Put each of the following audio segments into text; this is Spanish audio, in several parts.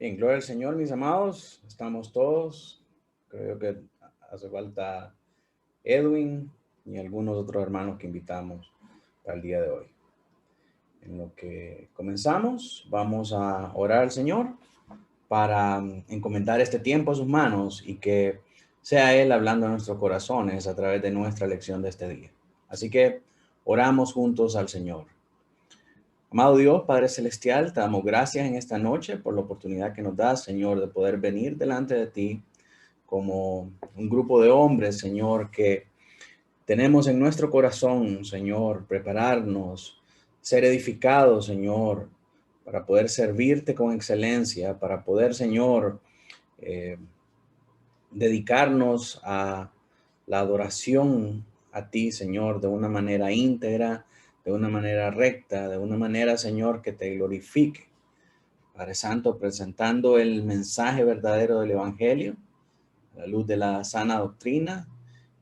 Bien, gloria al Señor, mis amados. Estamos todos. Creo que hace falta Edwin y algunos otros hermanos que invitamos para el día de hoy. En lo que comenzamos, vamos a orar al Señor para encomendar este tiempo a sus manos y que sea Él hablando en nuestros corazones a través de nuestra lección de este día. Así que oramos juntos al Señor. Amado Dios, Padre Celestial, te damos gracias en esta noche por la oportunidad que nos das, Señor, de poder venir delante de ti como un grupo de hombres, Señor, que tenemos en nuestro corazón, Señor, prepararnos, ser edificados, Señor, para poder servirte con excelencia, para poder, Señor, eh, dedicarnos a la adoración a ti, Señor, de una manera íntegra, de una manera recta, de una manera, Señor, que te glorifique. Padre Santo, presentando el mensaje verdadero del Evangelio, a la luz de la sana doctrina,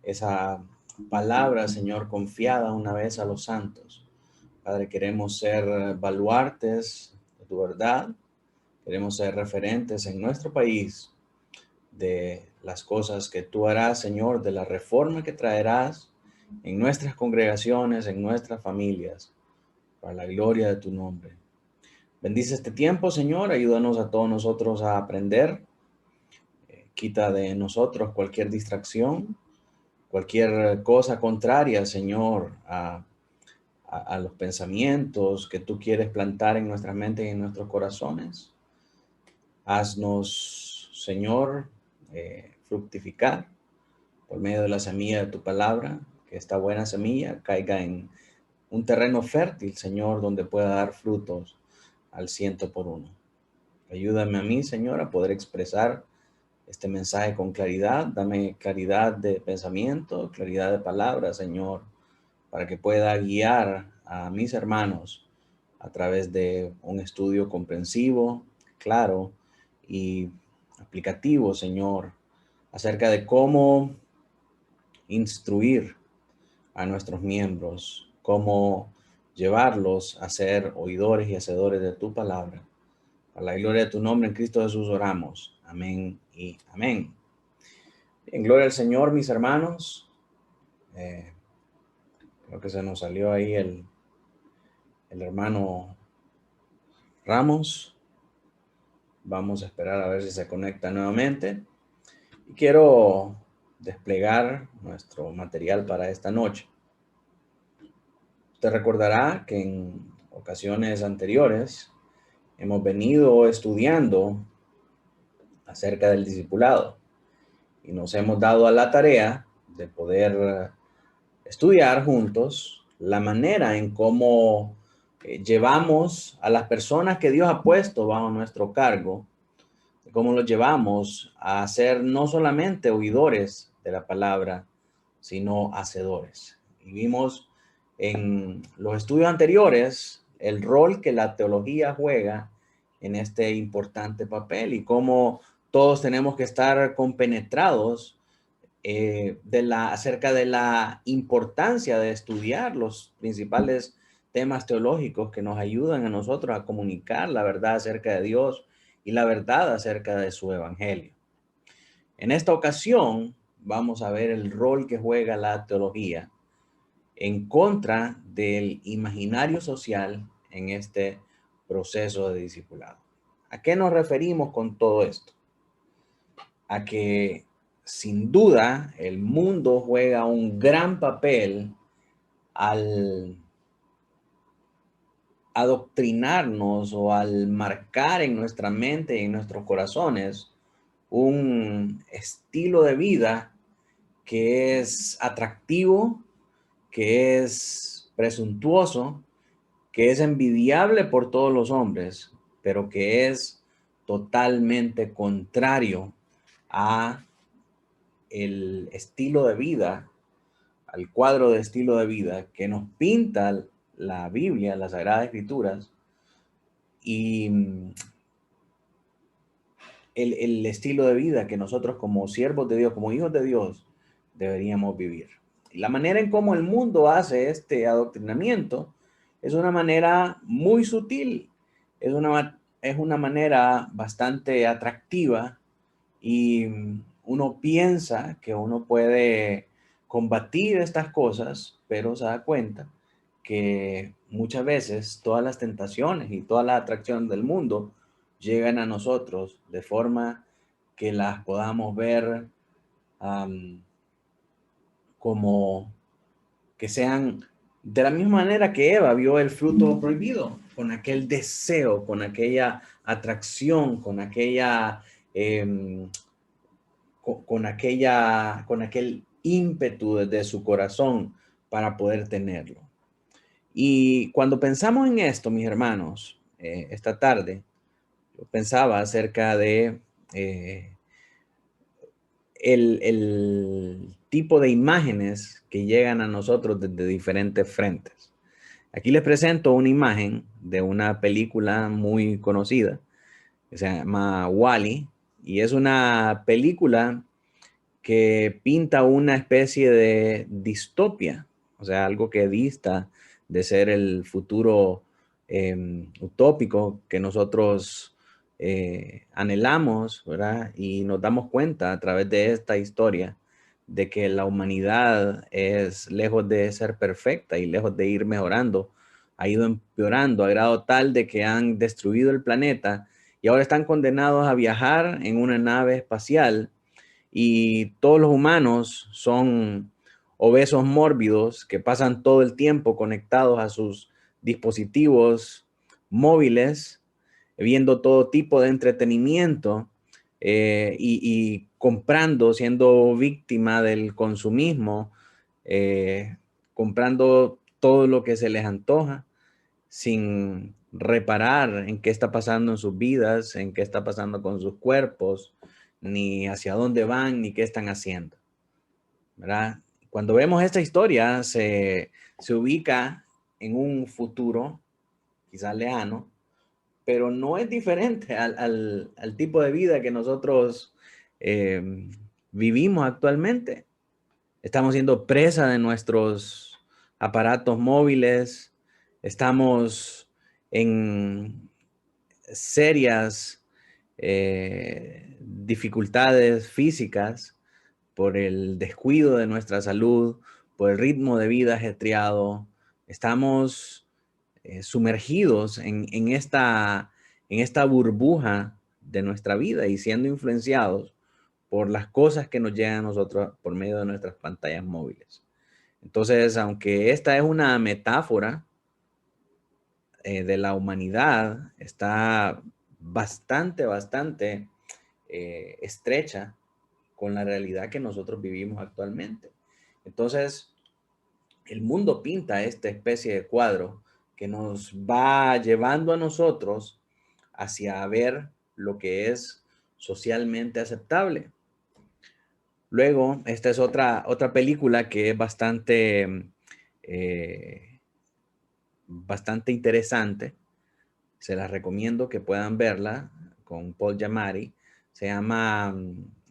esa palabra, Señor, confiada una vez a los santos. Padre, queremos ser baluartes de tu verdad, queremos ser referentes en nuestro país de las cosas que tú harás, Señor, de la reforma que traerás en nuestras congregaciones, en nuestras familias, para la gloria de tu nombre. Bendice este tiempo, Señor, ayúdanos a todos nosotros a aprender, quita de nosotros cualquier distracción, cualquier cosa contraria, Señor, a los pensamientos que tú quieres plantar en nuestras mentes y en nuestros corazones. Haznos, Señor, fructificar por medio de la semilla de tu palabra, que esta buena semilla caiga en un terreno fértil, Señor, donde pueda dar frutos al 100 por 1. Ayúdame a mí, Señor, a poder expresar este mensaje con claridad. Dame claridad de pensamiento, claridad de palabra, Señor, para que pueda guiar a mis hermanos a través de un estudio comprensivo, claro y aplicativo, Señor, acerca de cómo instruir a nuestros miembros, cómo llevarlos a ser oidores y hacedores de tu palabra. A la gloria de tu nombre en Cristo Jesús oramos. Amén y amén. En gloria al Señor, mis hermanos. Creo que se nos salió ahí el hermano Ramos. Vamos a esperar a ver si se conecta nuevamente. Y quiero desplegar nuestro material para esta noche. Usted recordará que en ocasiones anteriores hemos venido estudiando acerca del discipulado y nos hemos dado a la tarea de poder estudiar juntos la manera en cómo llevamos a las personas que Dios ha puesto bajo nuestro cargo, cómo los llevamos a ser no solamente oidores de la palabra, sino hacedores. Y vimos en los estudios anteriores el rol que la teología juega en este importante papel y cómo todos tenemos que estar compenetrados acerca de la importancia de estudiar los principales temas teológicos que nos ayudan a nosotros a comunicar la verdad acerca de Dios y la verdad acerca de su evangelio. En esta ocasión vamos a ver el rol que juega la teología en contra del imaginario social en este proceso de discipulado. ¿A qué nos referimos con todo esto? A que sin duda el mundo juega un gran papel al adoctrinarnos o al marcar en nuestra mente y en nuestros corazones un estilo de vida que es atractivo, que es presuntuoso, que es envidiable por todos los hombres, pero que es totalmente contrario a el estilo de vida, al cuadro de estilo de vida que nos pinta la Biblia, las Sagradas Escrituras, y el estilo de vida que nosotros como siervos de Dios, como hijos de Dios, deberíamos vivir. Y la manera en cómo el mundo hace este adoctrinamiento es una manera muy sutil, es una es una manera bastante atractiva y uno piensa que uno puede combatir estas cosas, pero se da cuenta que muchas veces todas las tentaciones y toda la atracción del mundo llegan a nosotros de forma que las podamos ver am, como que sean de la misma manera que Eva vio el fruto prohibido, con aquel deseo, con aquella atracción, con aquella, em, con aquel ímpetu desde su corazón para poder tenerlo. Y cuando pensamos en esto, mis hermanos, esta tarde, yo pensaba acerca de eh, el tipo de imágenes que llegan a nosotros desde diferentes frentes. Aquí les presento una imagen de una película muy conocida que se llama Wall-E, y es una película que pinta una especie de distopia, o sea, algo que dista de ser el futuro utópico que nosotros anhelamos, ¿verdad? Y nos damos cuenta a través de esta historia de que la humanidad es lejos de ser perfecta y lejos de ir mejorando, ha ido empeorando a grado tal de que han destruido el planeta y ahora están condenados a viajar en una nave espacial y todos los humanos son obesos mórbidos que pasan todo el tiempo conectados a sus dispositivos móviles, viendo todo tipo de entretenimiento y comprando, siendo víctima del consumismo, comprando todo lo que se les antoja sin reparar en qué está pasando en sus vidas, en qué está pasando con sus cuerpos, ni hacia dónde van, ni qué están haciendo, ¿verdad? Cuando vemos esta historia, se ubica en un futuro, quizás lejano, pero no es diferente al tipo de vida que nosotros vivimos actualmente. Estamos siendo presa de nuestros aparatos móviles, estamos en serias dificultades físicas por el descuido de nuestra salud, por el ritmo de vida ajetreado. Estamos sumergidos en esta burbuja de nuestra vida y siendo influenciados por las cosas que nos llegan a nosotros por medio de nuestras pantallas móviles. Entonces, aunque esta es una metáfora de la humanidad, está bastante estrecha con la realidad que nosotros vivimos actualmente. Entonces, el mundo pinta esta especie de cuadro que nos va llevando a nosotros hacia ver lo que es socialmente aceptable. Luego, esta es otra película que es eh, bastante interesante. Se las recomiendo que puedan verla con Paul Giamatti. Se llama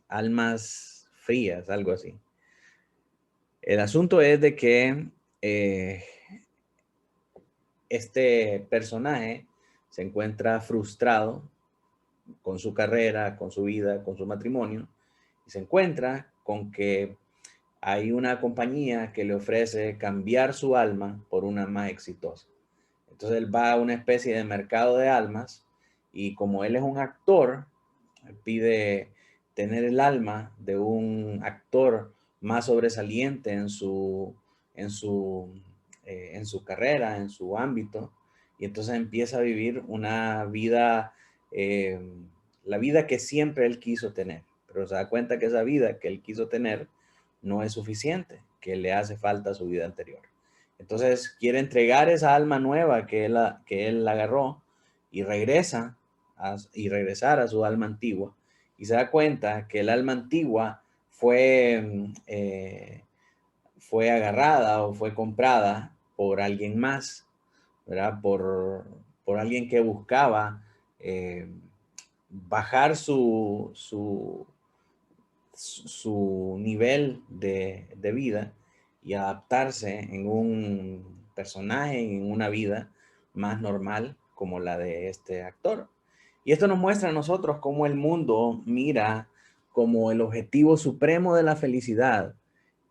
Almas Frías, algo así. El asunto es de que eh, este personaje se encuentra frustrado con su carrera, con su vida, con su matrimonio, y se encuentra con que hay una compañía que le ofrece cambiar su alma por una más exitosa. Entonces él va a una especie de mercado de almas y como él es un actor, pide tener el alma de un actor más sobresaliente en su carrera, en su ámbito, y entonces empieza a vivir una vida, eh, la vida que siempre él quiso tener, pero se da cuenta que esa vida que él quiso tener no es suficiente, que le hace falta a su vida anterior. Entonces quiere entregar esa alma nueva que él agarró y regresar a su alma antigua y se da cuenta que el alma antigua fue agarrada o fue comprada por alguien más, ¿verdad? Por alguien que buscaba eh, bajar su nivel de vida y adaptarse en un personaje, en una vida más normal como la de este actor. Y esto nos muestra a nosotros cómo el mundo mira como el objetivo supremo de la felicidad,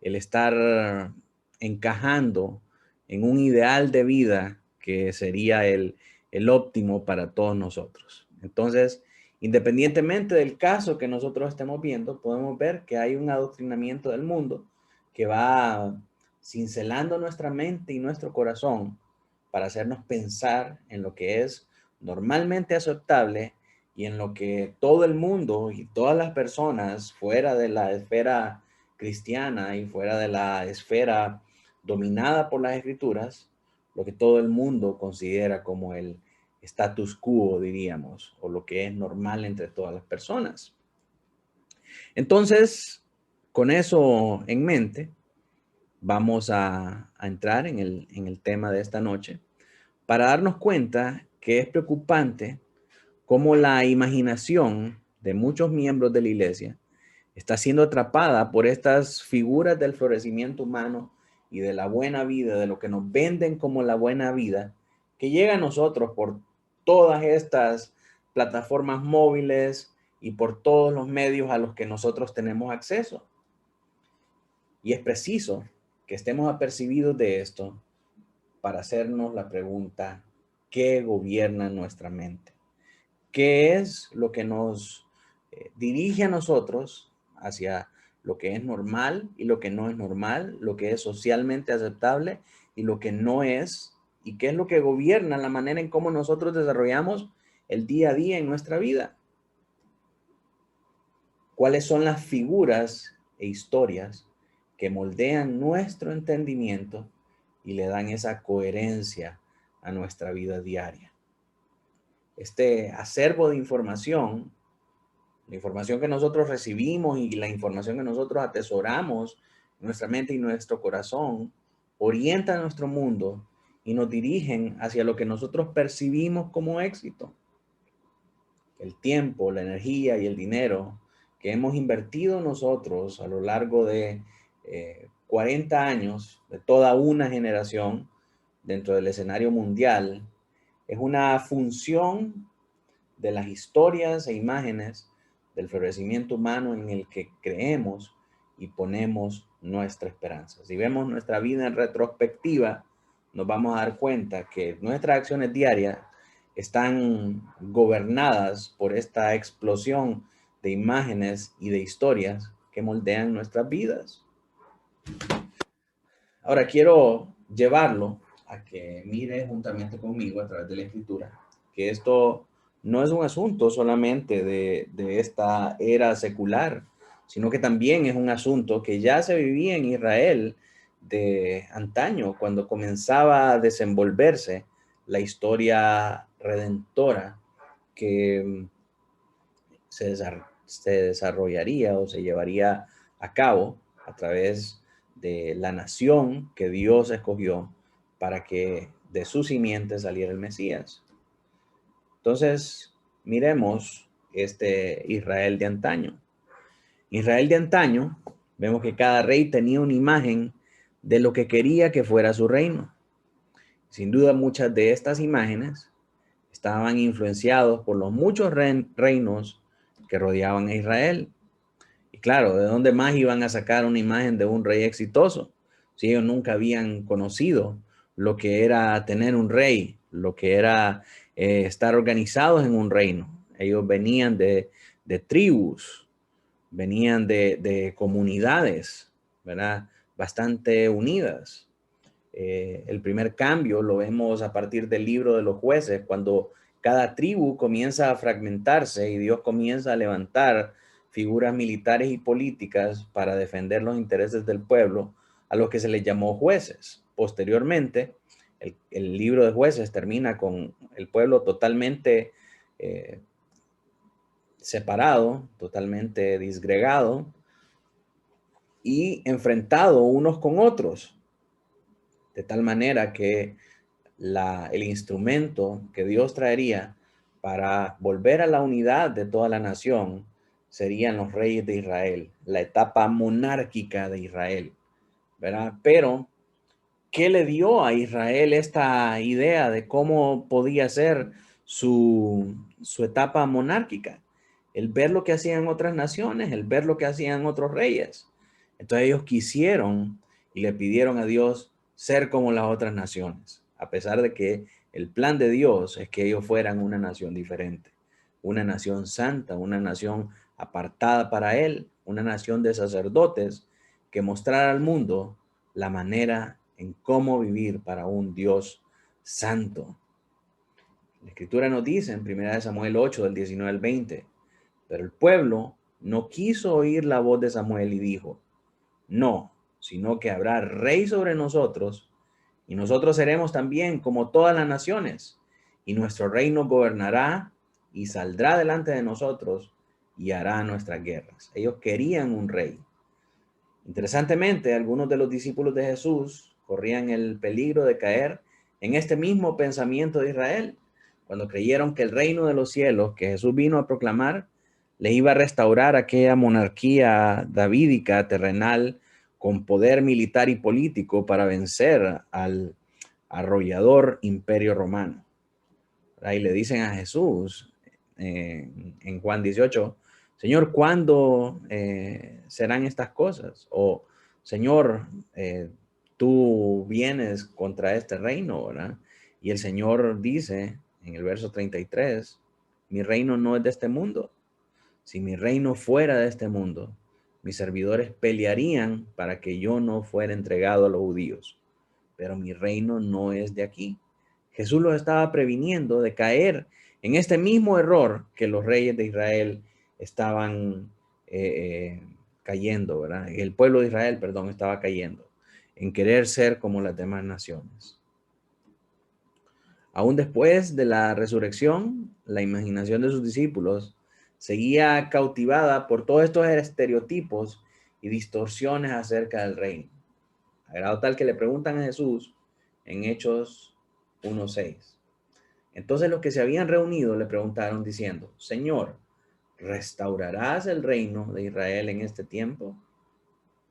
el estar encajando en un ideal de vida que sería el óptimo para todos nosotros. Entonces, independientemente del caso que nosotros estemos viendo, podemos ver que hay un adoctrinamiento del mundo que va cincelando nuestra mente y nuestro corazón para hacernos pensar en lo que es normalmente aceptable y en lo que todo el mundo y todas las personas fuera de la esfera cristiana y fuera de la esfera dominada por las escrituras, lo que todo el mundo considera como el status quo, diríamos, o lo que es normal entre todas las personas. Entonces, con eso en mente, vamos a entrar en el tema de esta noche para darnos cuenta que es preocupante cómo la imaginación de muchos miembros de la iglesia está siendo atrapada por estas figuras del florecimiento humano y de la buena vida, de lo que nos venden como la buena vida, que llega a nosotros por todas estas plataformas móviles y por todos los medios a los que nosotros tenemos acceso. Y es preciso que estemos apercibidos de esto para hacernos la pregunta, ¿qué gobierna nuestra mente? ¿Qué es lo que nos dirige a nosotros hacia lo que es normal y lo que no es normal, lo que es socialmente aceptable y lo que no es? ¿Y qué es lo que gobierna la manera en cómo nosotros desarrollamos el día a día en nuestra vida? ¿Cuáles son las figuras e historias que moldean nuestro entendimiento y le dan esa coherencia a nuestra vida diaria? Este acervo de información, la información que nosotros recibimos y la información que nosotros atesoramos en nuestra mente y nuestro corazón, orienta nuestro mundo y nos dirigen hacia lo que nosotros percibimos como éxito. El tiempo, la energía y el dinero que hemos invertido nosotros a lo largo de 40 años, de toda una generación dentro del escenario mundial, es una función de las historias e imágenes del florecimiento humano en el que creemos y ponemos nuestra esperanza. Si vemos nuestra vida en retrospectiva, nos vamos a dar cuenta que nuestras acciones diarias están gobernadas por esta explosión de imágenes y de historias que moldean nuestras vidas. Ahora quiero llevarlo a que mire juntamente conmigo a través de la escritura que esto no es un asunto solamente de esta era secular, sino que también es un asunto que ya se vivía en Israel de antaño, cuando comenzaba a desenvolverse la historia redentora que se desarrollaría o se llevaría a cabo a través de la nación que Dios escogió para que de su simiente saliera el Mesías. Entonces, miremos este Israel de antaño. Israel de antaño, vemos que cada rey tenía una imagen de lo que quería que fuera su reino. Sin duda, muchas de estas imágenes estaban influenciados por los muchos reinos que rodeaban a Israel. Y claro, ¿de dónde más iban a sacar una imagen de un rey exitoso? Si ellos nunca habían conocido lo que era tener un rey, lo que era estar organizados en un reino. Ellos venían de tribus, venían de comunidades, ¿verdad? Bastante unidas. El primer cambio lo vemos a partir del libro de los jueces, cuando cada tribu comienza a fragmentarse y Dios comienza a levantar figuras militares y políticas para defender los intereses del pueblo, a los que se les llamó jueces. Posteriormente, el libro de jueces termina con el pueblo totalmente separado, totalmente disgregado y enfrentado unos con otros, de tal manera que el instrumento que Dios traería para volver a la unidad de toda la nación serían los reyes de Israel, la etapa monárquica de Israel, ¿verdad? Pero, ¿qué le dio a Israel esta idea de cómo podía ser su etapa monárquica, el ver lo que hacían otras naciones, el ver lo que hacían otros reyes. Entonces ellos quisieron y le pidieron a Dios ser como las otras naciones, a pesar de que el plan de Dios es que ellos fueran una nación diferente, una nación santa, una nación apartada para Él, una nación de sacerdotes que mostrara al mundo la manera en cómo vivir para un Dios santo. La Escritura nos dice en 1 Samuel 8, del 19 al 20, pero el pueblo no quiso oír la voz de Samuel y dijo, no, sino que habrá rey sobre nosotros y nosotros seremos también como todas las naciones y nuestro reino gobernará y saldrá delante de nosotros y hará nuestras guerras. Ellos querían un rey. Interesantemente, algunos de los discípulos de Jesús corrían el peligro de caer en este mismo pensamiento de Israel, cuando creyeron que el reino de los cielos que Jesús vino a proclamar le iba a restaurar aquella monarquía davídica terrenal con poder militar y político para vencer al arrollador imperio romano. Ahí le dicen a Jesús en Juan 18, Señor, ¿cuándo serán estas cosas? O, Señor, tú vienes contra este reino, ¿verdad? Y el Señor dice en el verso 33, mi reino no es de este mundo. Si mi reino fuera de este mundo, mis servidores pelearían para que yo no fuera entregado a los judíos. Pero mi reino no es de aquí. Jesús los estaba previniendo de caer en este mismo error que los reyes de Israel estaban cayendo, ¿verdad? El pueblo de Israel, perdón, estaba cayendo en querer ser como las demás naciones. Aún después de la resurrección, la imaginación de sus discípulos seguía cautivada por todos estos estereotipos y distorsiones acerca del reino. A grado tal que le preguntan a Jesús en Hechos 1:6. Entonces los que se habían reunido le preguntaron diciendo, Señor, ¿restaurarás el reino de Israel en este tiempo?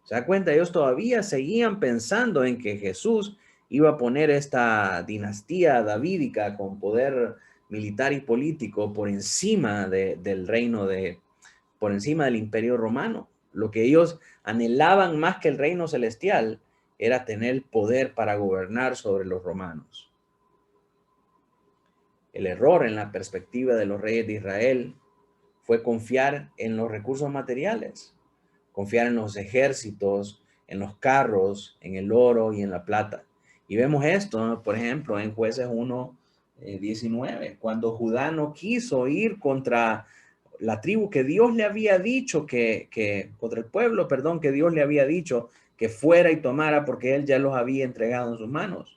¿Se da cuenta? Ellos todavía seguían pensando en que Jesús iba a poner esta dinastía davídica con poder militar y político por encima del reino por encima del imperio romano. Lo que ellos anhelaban más que el reino celestial era tener el poder para gobernar sobre los romanos. El error en la perspectiva de los reyes de Israel fue confiar en los recursos materiales, confiar en los ejércitos, en los carros, en el oro y en la plata. Y vemos esto, por ejemplo, en Jueces 1:19, cuando Judá no quiso ir contra la tribu que Dios le había dicho contra el pueblo, perdón, que Dios le había dicho que fuera y tomara porque él ya los había entregado en sus manos.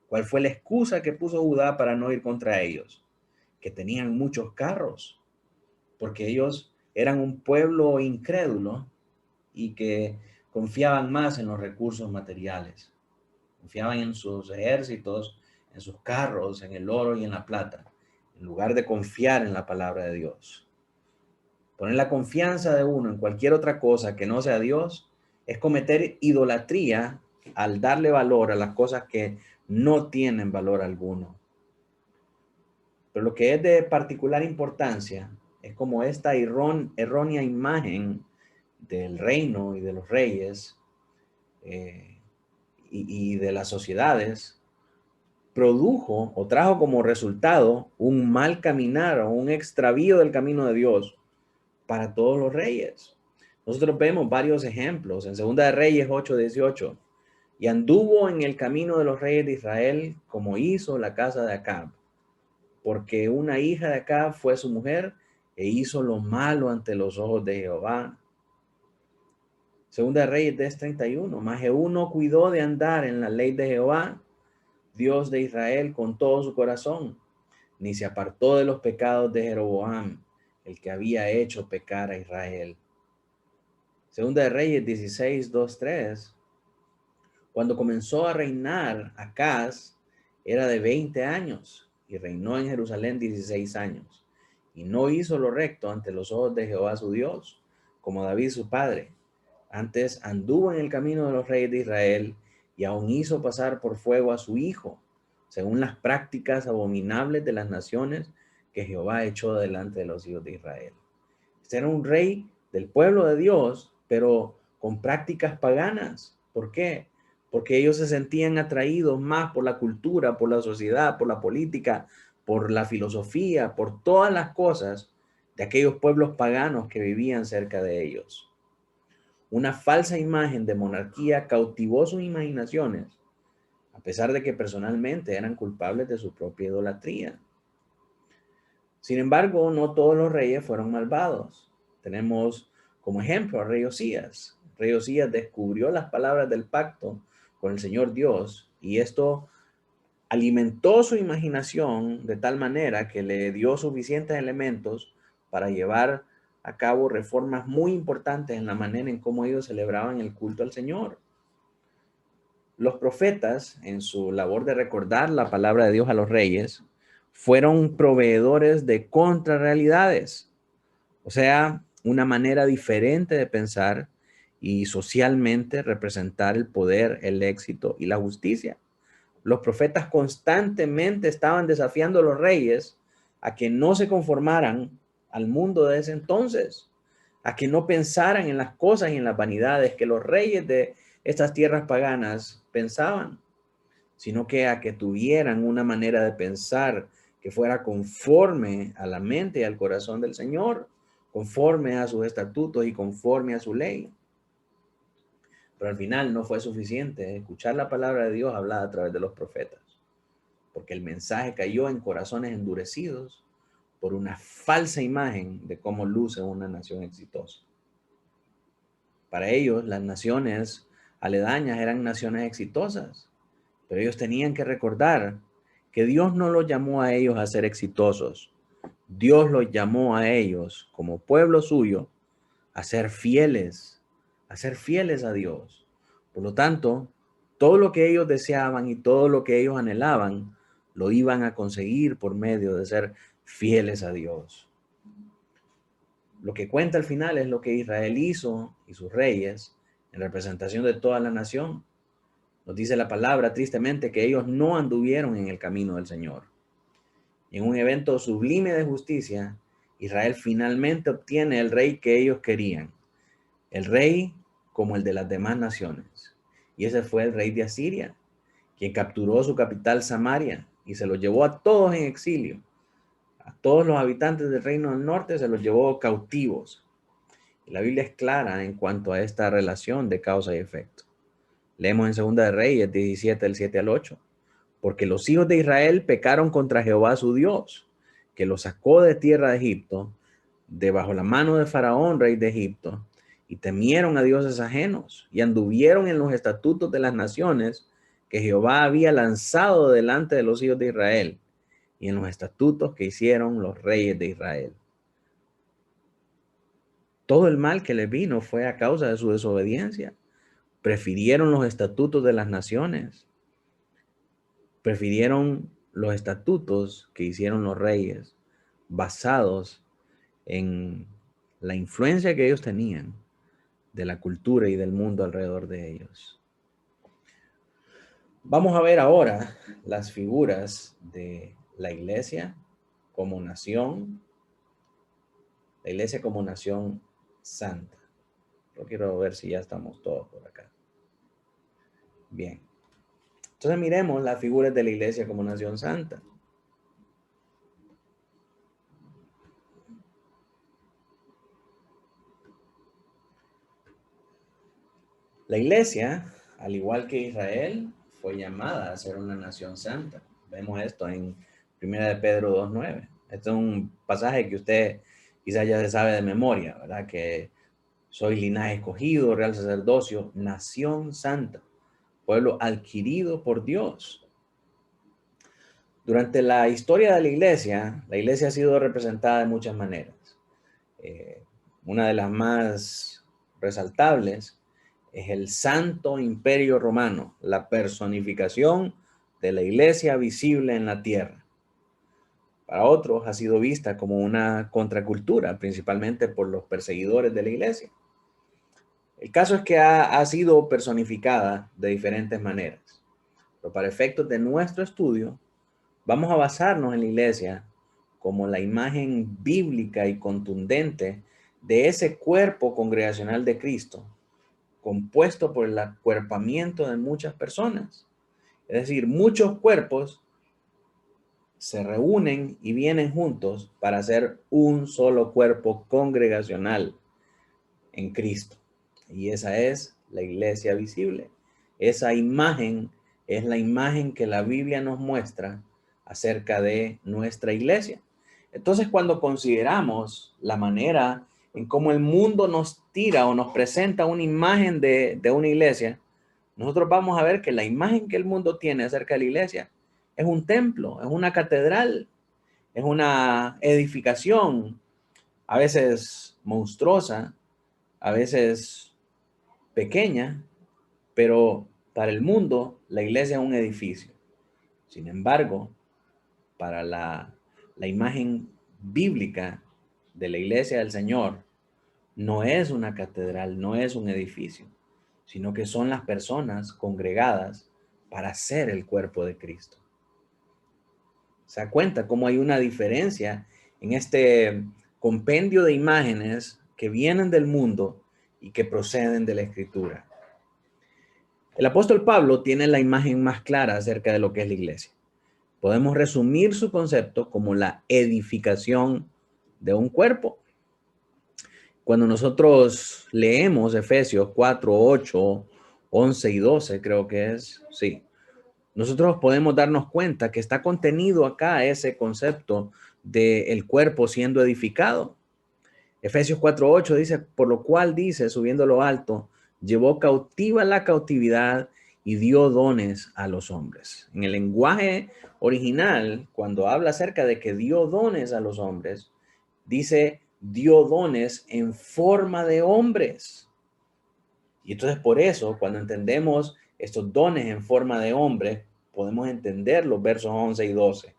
¿Cuál fue la excusa que puso Judá para no ir contra ellos? Que tenían muchos carros, porque ellos eran un pueblo incrédulo y que confiaban más en los recursos materiales. Confiaban en sus ejércitos, en sus carros, en el oro y en la plata, en lugar de confiar en la palabra de Dios. Poner la confianza de uno en cualquier otra cosa que no sea Dios es cometer idolatría al darle valor a las cosas que no tienen valor alguno. Pero lo que es de particular importancia es como esta errónea imagen del reino y de los reyes y de las sociedades produjo o trajo como resultado un mal caminar o un extravío del camino de Dios para todos los reyes. Nosotros vemos varios ejemplos en Segunda de Reyes 8:18. Y anduvo en el camino de los reyes de Israel como hizo la casa de Acab, porque una hija de Acab fue su mujer e hizo lo malo ante los ojos de Jehová. Segunda de Reyes 10:31. Mas Jehú no cuidó de andar en la ley de Jehová, Dios de Israel, con todo su corazón, ni se apartó de los pecados de Jeroboam, el que había hecho pecar a Israel. Segunda de Reyes 16:2-3. Cuando comenzó a reinar Acaz, era de 20 años y reinó en Jerusalén 16 años. Y no hizo lo recto ante los ojos de Jehová su Dios, como David su padre. Antes anduvo en el camino de los reyes de Israel y aún hizo pasar por fuego a su hijo, según las prácticas abominables de las naciones que Jehová echó delante de los hijos de Israel. Este era un rey del pueblo de Dios, pero con prácticas paganas. ¿Por qué? Porque ellos se sentían atraídos más por la cultura, por la sociedad, por la política, por la filosofía, por todas las cosas de aquellos pueblos paganos que vivían cerca de ellos. Una falsa imagen de monarquía cautivó sus imaginaciones, a pesar de que personalmente eran culpables de su propia idolatría. Sin embargo, no todos los reyes fueron malvados. Tenemos como ejemplo al rey Osías. El rey Osías descubrió las palabras del pacto con el Señor Dios y esto alimentó su imaginación de tal manera que le dio suficientes elementos para llevar a cabo reformas muy importantes en la manera en cómo ellos celebraban el culto al Señor. Los profetas, en su labor de recordar la palabra de Dios a los reyes, fueron proveedores de contrarrealidades, o sea, una manera diferente de pensar y socialmente representar el poder, el éxito y la justicia. Los profetas constantemente estaban desafiando a los reyes a que no se conformaran al mundo de ese entonces, a que no pensaran en las cosas y en las vanidades que los reyes de estas tierras paganas pensaban, sino que a que tuvieran una manera de pensar que fuera conforme a la mente y al corazón del Señor, conforme a sus estatutos y conforme a su ley. Pero al final no fue suficiente escuchar la palabra de Dios hablada a través de los profetas, porque el mensaje cayó en corazones endurecidos por una falsa imagen de cómo luce una nación exitosa. Para ellos, las naciones aledañas eran naciones exitosas, pero ellos tenían que recordar que Dios no los llamó a ellos a ser exitosos. Dios los llamó a ellos como pueblo suyo a ser fieles a Dios. Por lo tanto, todo lo que ellos deseaban y todo lo que ellos anhelaban, lo iban a conseguir por medio de ser fieles a Dios. Lo que cuenta al final es lo que Israel hizo y sus reyes en representación de toda la nación. Nos dice la palabra tristemente que ellos no anduvieron en el camino del Señor. En un evento sublime de justicia, Israel finalmente obtiene el rey que ellos querían. El rey como el de las demás naciones. Y ese fue el rey de Asiria, quien capturó su capital Samaria y se los llevó a todos en exilio. A todos los habitantes del reino del norte se los llevó cautivos. Y la Biblia es clara en cuanto a esta relación de causa y efecto. Leemos en Segunda de Reyes 17, del 7 al 8. Porque los hijos de Israel pecaron contra Jehová su Dios, que los sacó de tierra de Egipto, debajo la mano de Faraón, rey de Egipto, y temieron a dioses ajenos, y anduvieron en los estatutos de las naciones que Jehová había lanzado delante de los hijos de Israel, y en los estatutos que hicieron los reyes de Israel. Todo el mal que les vino fue a causa de su desobediencia. Prefirieron los estatutos de las naciones. Prefirieron los estatutos que hicieron los reyes, basados en la influencia que ellos tenían de la cultura y del mundo alrededor de ellos. Vamos a ver ahora las figuras de la iglesia como nación, la iglesia como nación santa. Yo quiero ver si ya estamos todos por acá. Bien. Entonces miremos las figuras de la iglesia como nación santa. La iglesia, al igual que Israel, fue llamada a ser una nación santa. Vemos esto en 1 de Pedro 2:9. Este es un pasaje que usted quizás ya se sabe de memoria, ¿verdad? Que soy linaje escogido, real sacerdocio, nación santa, pueblo adquirido por Dios. Durante la historia de la iglesia ha sido representada de muchas maneras. Una de las más resaltables es el Santo Imperio Romano, la personificación de la iglesia visible en la tierra. Para otros ha sido vista como una contracultura, principalmente por los perseguidores de la iglesia. El caso es que ha sido personificada de diferentes maneras. pero para efectos de nuestro estudio, vamos a basarnos en la iglesia como la imagen bíblica y contundente de ese cuerpo congregacional de Cristo, compuesto por el acuerpamiento de muchas personas. Es decir, muchos cuerpos se reúnen y vienen juntos para hacer un solo cuerpo congregacional en Cristo. Y esa es la iglesia visible. Esa imagen es la imagen que la Biblia nos muestra acerca de nuestra iglesia. Entonces, cuando consideramos la manera en cómo el mundo nos tira o nos presenta una imagen de una iglesia, nosotros vamos a ver que la imagen que el mundo tiene acerca de la iglesia es un templo, es una catedral, es una edificación, a veces monstruosa, a veces pequeña, pero para el mundo la iglesia es un edificio. Sin embargo, para la imagen bíblica de la iglesia del Señor, no es una catedral, no es un edificio, sino que son las personas congregadas para ser el cuerpo de Cristo. ¿Se da cuenta cómo hay una diferencia en este compendio de imágenes que vienen del mundo y que proceden de la Escritura? El apóstol Pablo tiene la imagen más clara acerca de lo que es la iglesia. Podemos resumir su concepto como la edificación de un cuerpo. Cuando nosotros leemos Efesios 4, 8, 11 y 12, creo que es, sí, nosotros podemos darnos cuenta que está contenido acá ese concepto del cuerpo siendo edificado. Efesios 4, 8 dice, por lo cual dice, subiendo a lo alto, llevó cautiva la cautividad y dio dones a los hombres. En el lenguaje original, cuando habla acerca de que dio dones a los hombres, dice, dio dones en forma de hombres. Y entonces por eso, cuando entendemos estos dones en forma de hombres, podemos entender los versos 11 y 12,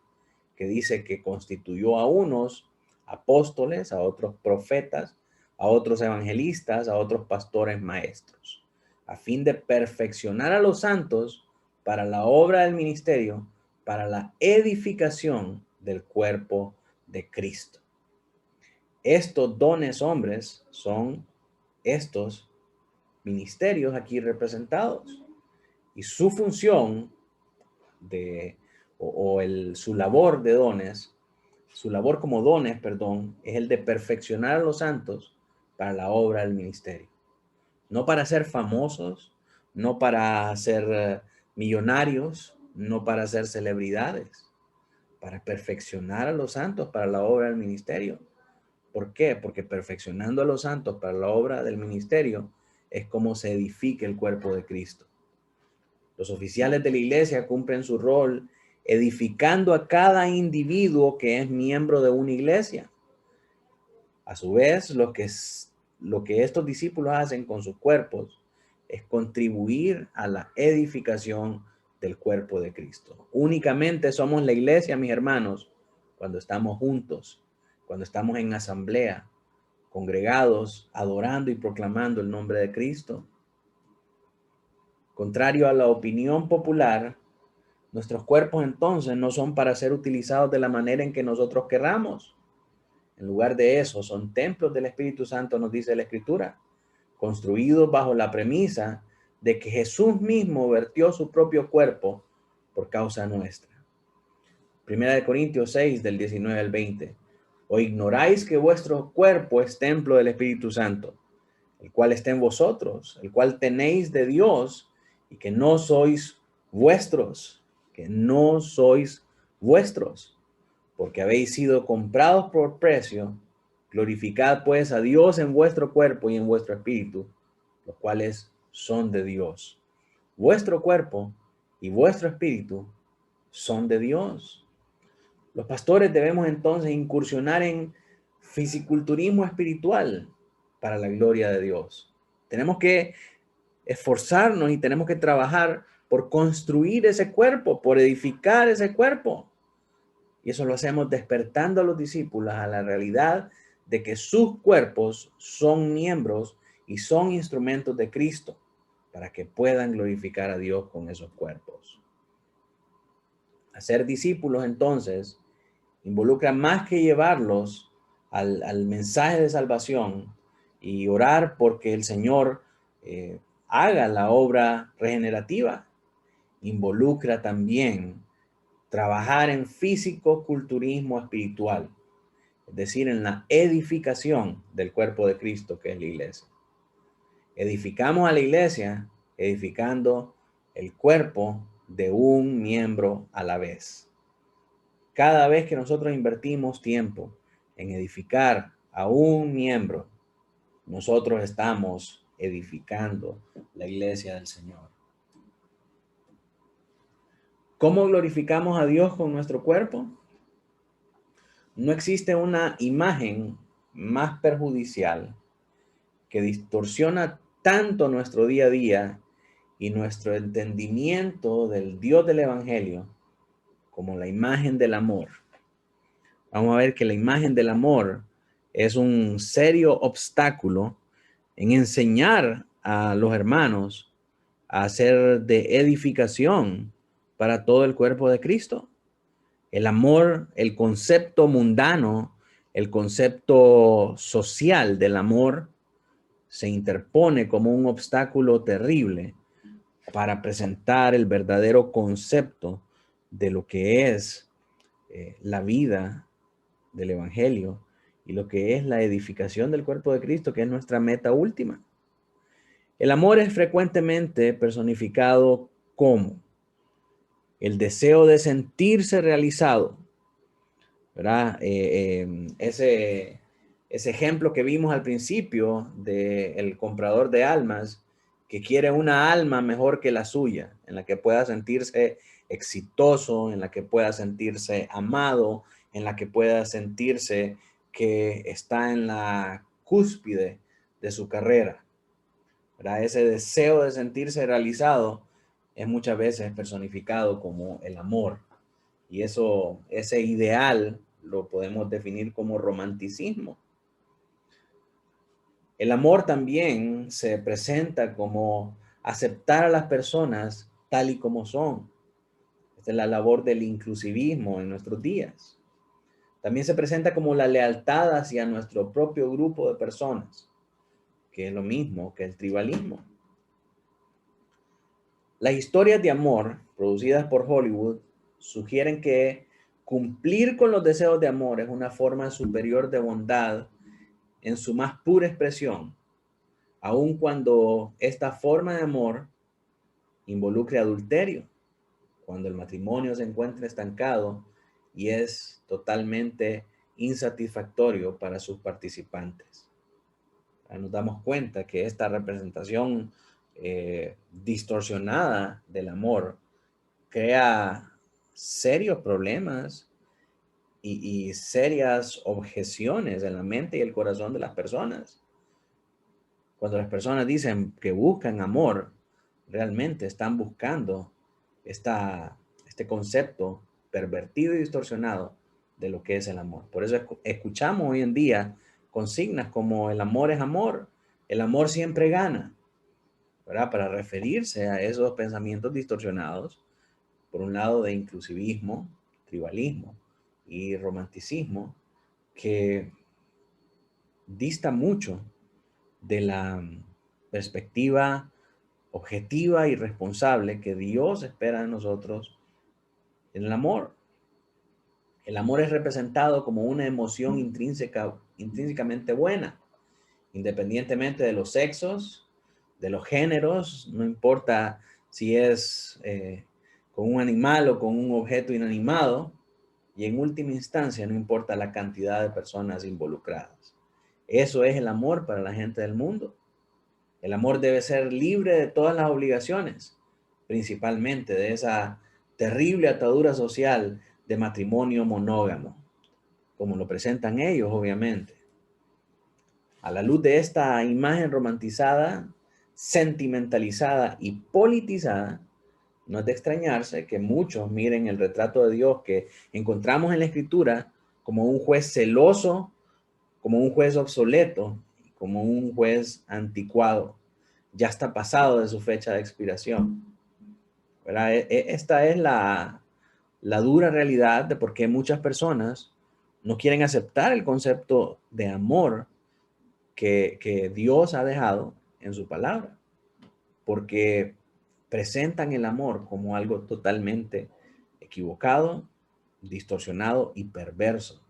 que dice que constituyó a unos apóstoles, a otros profetas, a otros evangelistas, a otros pastores maestros, a fin de perfeccionar a los santos para la obra del ministerio, para la edificación del cuerpo de Cristo. Estos dones hombres son estos ministerios aquí representados y su función su labor de dones, su labor como dones, perdón, es el de perfeccionar a los santos para la obra del ministerio. No para ser famosos, no para ser millonarios, no para ser celebridades, para perfeccionar a los santos para la obra del ministerio. ¿Por qué? Porque perfeccionando a los santos para la obra del ministerio es como se edifica el cuerpo de Cristo. Los oficiales de la iglesia cumplen su rol edificando a cada individuo que es miembro de una iglesia. A su vez, lo que estos discípulos hacen con sus cuerpos es contribuir a la edificación del cuerpo de Cristo. Únicamente somos la iglesia, mis hermanos, cuando estamos juntos, cuando estamos en asamblea, congregados, adorando y proclamando el nombre de Cristo. Contrario a la opinión popular, nuestros cuerpos entonces no son para ser utilizados de la manera en que nosotros querramos. En lugar de eso, son templos del Espíritu Santo, nos dice la Escritura, construidos bajo la premisa de que Jesús mismo vertió su propio cuerpo por causa nuestra. Primera de Corintios 6, del 19 al 20. ¿O ignoráis que vuestro cuerpo es templo del Espíritu Santo, el cual está en vosotros, el cual tenéis de Dios, y que no sois vuestros, porque habéis sido comprados por precio? Glorificad pues a Dios en vuestro cuerpo y en vuestro espíritu, los cuales son de Dios. Vuestro cuerpo y vuestro espíritu son de Dios. Los pastores debemos entonces incursionar en fisiculturismo espiritual para la gloria de Dios. Tenemos que esforzarnos y tenemos que trabajar por construir ese cuerpo, por edificar ese cuerpo. Y eso lo hacemos despertando a los discípulos a la realidad de que sus cuerpos son miembros y son instrumentos de Cristo para que puedan glorificar a Dios con esos cuerpos. Hacer discípulos, entonces, involucra más que llevarlos al mensaje de salvación y orar porque el Señor haga la obra regenerativa. Involucra también trabajar en físico-culturismo espiritual, es decir, en la edificación del cuerpo de Cristo, que es la iglesia. Edificamos a la iglesia edificando el cuerpo de un miembro a la vez. Cada vez que nosotros invertimos tiempo en edificar a un miembro, nosotros estamos edificando la iglesia del Señor. ¿Cómo glorificamos a Dios con nuestro cuerpo? No existe una imagen más perjudicial que distorsiona tanto nuestro día a día y nuestro entendimiento del Dios del Evangelio como la imagen del amor. Vamos a ver que la imagen del amor es un serio obstáculo en enseñar a los hermanos a hacer de edificación para todo el cuerpo de Cristo. El amor, el concepto mundano, el concepto social del amor se interpone como un obstáculo terrible para presentar el verdadero concepto de lo que es la vida del Evangelio y lo que es la edificación del cuerpo de Cristo, que es nuestra meta última. El amor es frecuentemente personificado como el deseo de sentirse realizado, ¿verdad? Ese ejemplo que vimos al principio del comprador de almas, que quiere una alma mejor que la suya, en la que pueda sentirse exitoso, en la que pueda sentirse amado, en la que pueda sentirse que está en la cúspide de su carrera, ¿verdad? Ese deseo de sentirse realizado es muchas veces personificado como el amor. Y ese ideal lo podemos definir como romanticismo. El amor también se presenta como aceptar a las personas tal y como son. Esta es la labor del inclusivismo en nuestros días. También se presenta como la lealtad hacia nuestro propio grupo de personas, que es lo mismo que el tribalismo. Las historias de amor producidas por Hollywood sugieren que cumplir con los deseos de amor es una forma superior de bondad en su más pura expresión, aun cuando esta forma de amor involucre adulterio, cuando el matrimonio se encuentra estancado y es totalmente insatisfactorio para sus participantes. Nos damos cuenta que esta representación distorsionada del amor crea serios problemas y serias objeciones en la mente y el corazón de las personas. Cuando las personas dicen que buscan amor, realmente están buscando este concepto pervertido y distorsionado de lo que es el amor. Por eso escuchamos hoy en día consignas como el amor es amor, el amor siempre gana, ¿verdad? Para referirse a esos pensamientos distorsionados, por un lado de inclusivismo, tribalismo y romanticismo, que dista mucho de la perspectiva objetiva y responsable que Dios espera de nosotros en el amor. El amor es representado como una emoción intrínsecamente buena, independientemente de los sexos, de los géneros, no importa si es con un animal o con un objeto inanimado, y en última instancia no importa la cantidad de personas involucradas. Eso es el amor para la gente del mundo. El amor debe ser libre de todas las obligaciones, principalmente de esa terrible atadura social de matrimonio monógamo, como lo presentan ellos, obviamente. A la luz de esta imagen romantizada, sentimentalizada y politizada, no es de extrañarse que muchos miren el retrato de Dios que encontramos en la Escritura como un juez celoso, como un juez obsoleto, como un juez anticuado. Ya está pasado de su fecha de expiración, ¿verdad? Esta es la la dura realidad de por qué muchas personas no quieren aceptar el concepto de amor que Dios ha dejado en su palabra, porque presentan el amor como algo totalmente equivocado, distorsionado y perverso.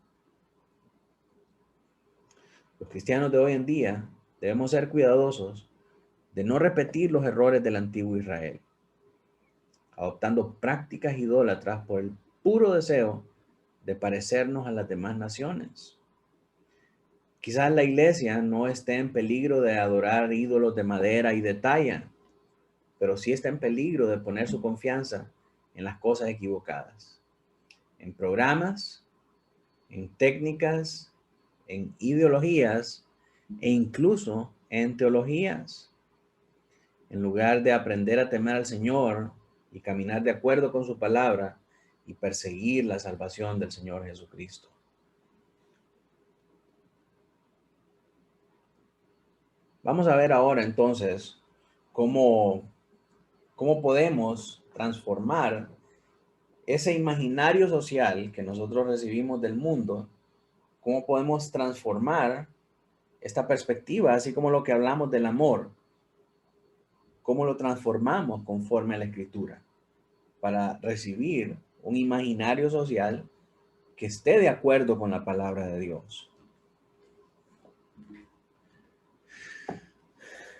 Los cristianos de hoy en día debemos ser cuidadosos de no repetir los errores del antiguo Israel, adoptando prácticas idólatras por el puro deseo de parecernos a las demás naciones. Quizás la iglesia no esté en peligro de adorar ídolos de madera y de talla, pero sí está en peligro de poner su confianza en las cosas equivocadas, en programas, en técnicas, en ideologías e incluso en teologías. En lugar de aprender a temer al Señor y caminar de acuerdo con su palabra y perseguir la salvación del Señor Jesucristo. Vamos a ver ahora entonces cómo podemos transformar ese imaginario social que nosotros recibimos del mundo, cómo podemos transformar esta perspectiva, así como lo que hablamos del amor, cómo lo transformamos conforme a la Escritura para recibir un imaginario social que esté de acuerdo con la palabra de Dios.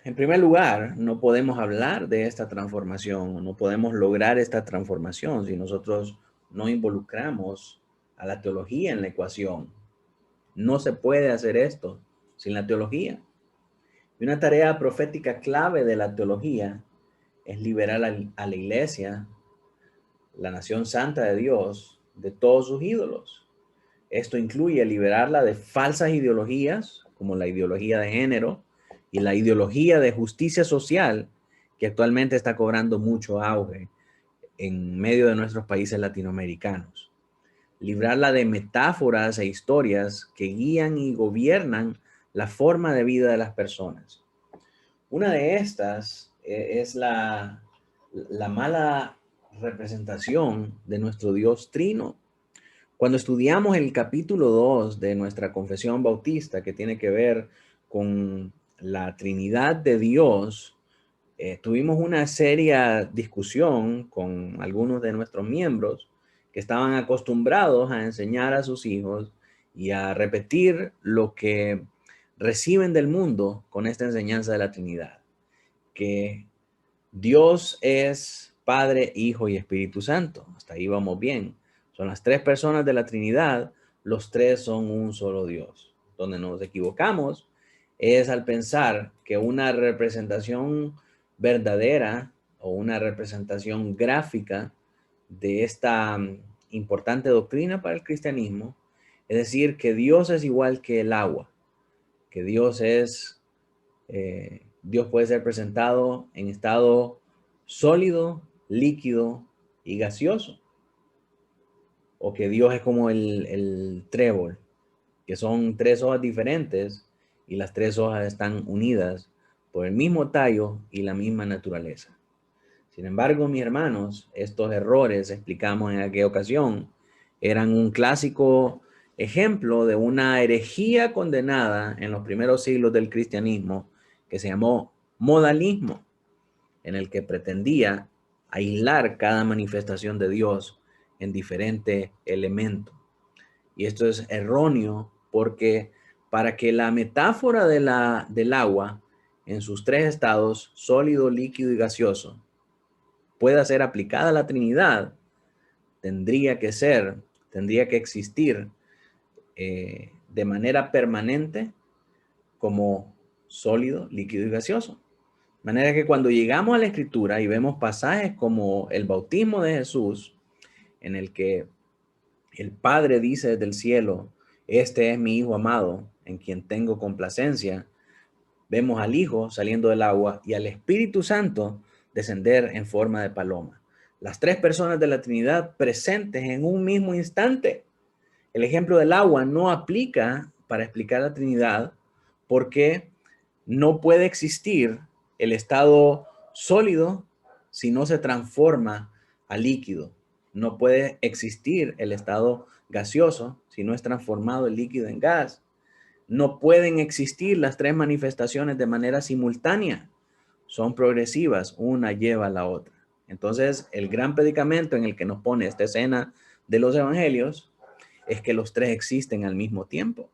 En primer lugar, no podemos hablar de esta transformación, no podemos lograr esta transformación si nosotros no involucramos a la teología en la ecuación. No se puede hacer esto sin la teología. Y una tarea profética clave de la teología es liberar a la iglesia, la nación santa de Dios, de todos sus ídolos. Esto incluye liberarla de falsas ideologías, como la ideología de género y la ideología de justicia social, que actualmente está cobrando mucho auge en medio de nuestros países latinoamericanos. Librarla de metáforas e historias que guían y gobiernan la forma de vida de las personas. Una de estas es la mala representación de nuestro Dios Trino. Cuando estudiamos el capítulo 2 de nuestra confesión bautista, que tiene que ver con la Trinidad de Dios, tuvimos una seria discusión con algunos de nuestros miembros que estaban acostumbrados a enseñar a sus hijos y a repetir lo que reciben del mundo con esta enseñanza de la Trinidad, que Dios es Padre, Hijo y Espíritu Santo. Hasta ahí vamos bien. Son las tres personas de la Trinidad, los tres son un solo Dios. Donde nos equivocamos es al pensar que una representación verdadera o una representación gráfica de esta importante doctrina para el cristianismo, es decir, que Dios es igual que el agua, que Dios puede ser presentado en estado sólido, líquido y gaseoso. O que Dios es como el trébol, que son tres hojas diferentes y las tres hojas están unidas por el mismo tallo y la misma naturaleza. Sin embargo, mis hermanos, estos errores, explicamos en aquella ocasión, eran un clásico ejemplo de una herejía condenada en los primeros siglos del cristianismo que se llamó modalismo, en el que pretendía aislar cada manifestación de Dios en diferente elemento. Y esto es erróneo porque para que la metáfora del agua en sus tres estados, sólido, líquido y gaseoso, pueda ser aplicada a la Trinidad, tendría que existir de manera permanente como sólido, líquido y gaseoso. De manera que cuando llegamos a la Escritura y vemos pasajes como el bautismo de Jesús, en el que el Padre dice desde el cielo, este es mi Hijo amado, en quien tengo complacencia, vemos al Hijo saliendo del agua y al Espíritu Santo descender en forma de paloma. Las tres personas de la Trinidad presentes en un mismo instante. El ejemplo del agua no aplica para explicar la Trinidad porque no puede existir el estado sólido si no se transforma a líquido. No puede existir el estado gaseoso si no es transformado el líquido en gas. No pueden existir las tres manifestaciones de manera simultánea. Son progresivas, una lleva a la otra. Entonces, el gran predicamento en el que nos pone esta escena de los evangelios es que los tres existen al mismo tiempo.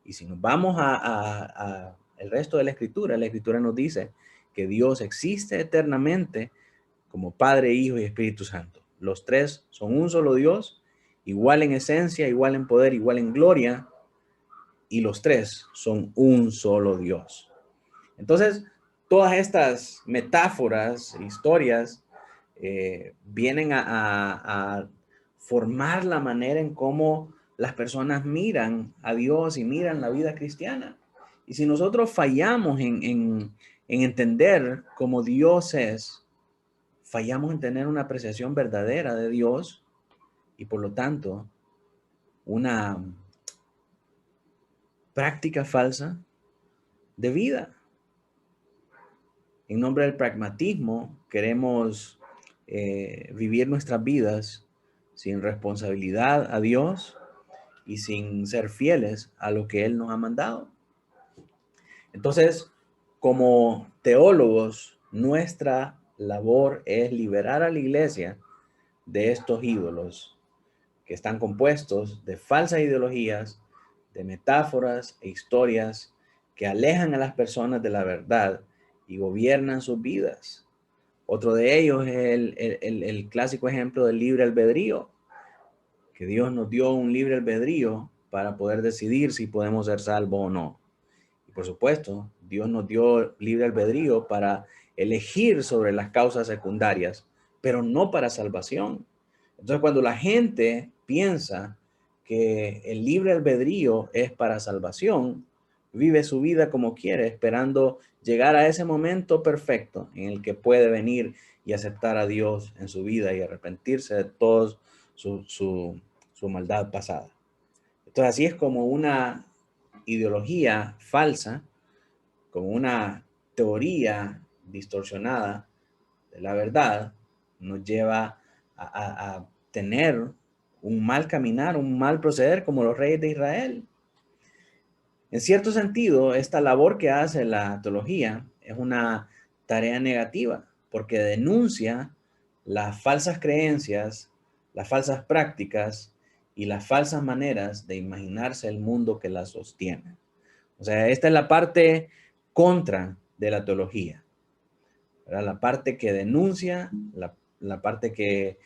Y si nos vamos a el resto de la escritura nos dice que Dios existe eternamente como Padre, Hijo y Espíritu Santo. Los tres son un solo Dios, igual en esencia, igual en poder, igual en gloria, y los tres son un solo Dios. Entonces, todas estas metáforas, historias, vienen a formar la manera en cómo las personas miran a Dios y miran la vida cristiana. Y si nosotros fallamos en entender cómo Dios es, fallamos en tener una apreciación verdadera de Dios y por lo tanto una práctica falsa de vida. En nombre del pragmatismo queremos vivir nuestras vidas sin responsabilidad a Dios y sin ser fieles a lo que Él nos ha mandado. Entonces, como teólogos, nuestra labor es liberar a la iglesia de estos ídolos que están compuestos de falsas ideologías, de metáforas e historias que alejan a las personas de la verdad y gobiernan sus vidas. Otro de ellos es el clásico ejemplo del libre albedrío, que Dios nos dio un libre albedrío para poder decidir si podemos ser salvos o no. Y por supuesto, Dios nos dio libre albedrío para elegir sobre las causas secundarias, pero no para salvación. Entonces, cuando la gente piensa que el libre albedrío es para salvación, vive su vida como quiere, esperando llegar a ese momento perfecto en el que puede venir y aceptar a Dios en su vida y arrepentirse de toda su maldad pasada. Entonces, así es como una ideología falsa, como una teoría distorsionada de la verdad, nos lleva a tener un mal caminar, un mal proceder como los reyes de Israel. En cierto sentido, esta labor que hace la teología es una tarea negativa porque denuncia las falsas creencias, las falsas prácticas y las falsas maneras de imaginarse el mundo que la sostiene. O sea, esta es la parte contra de la teología, ¿verdad? La parte que denuncia, la parte que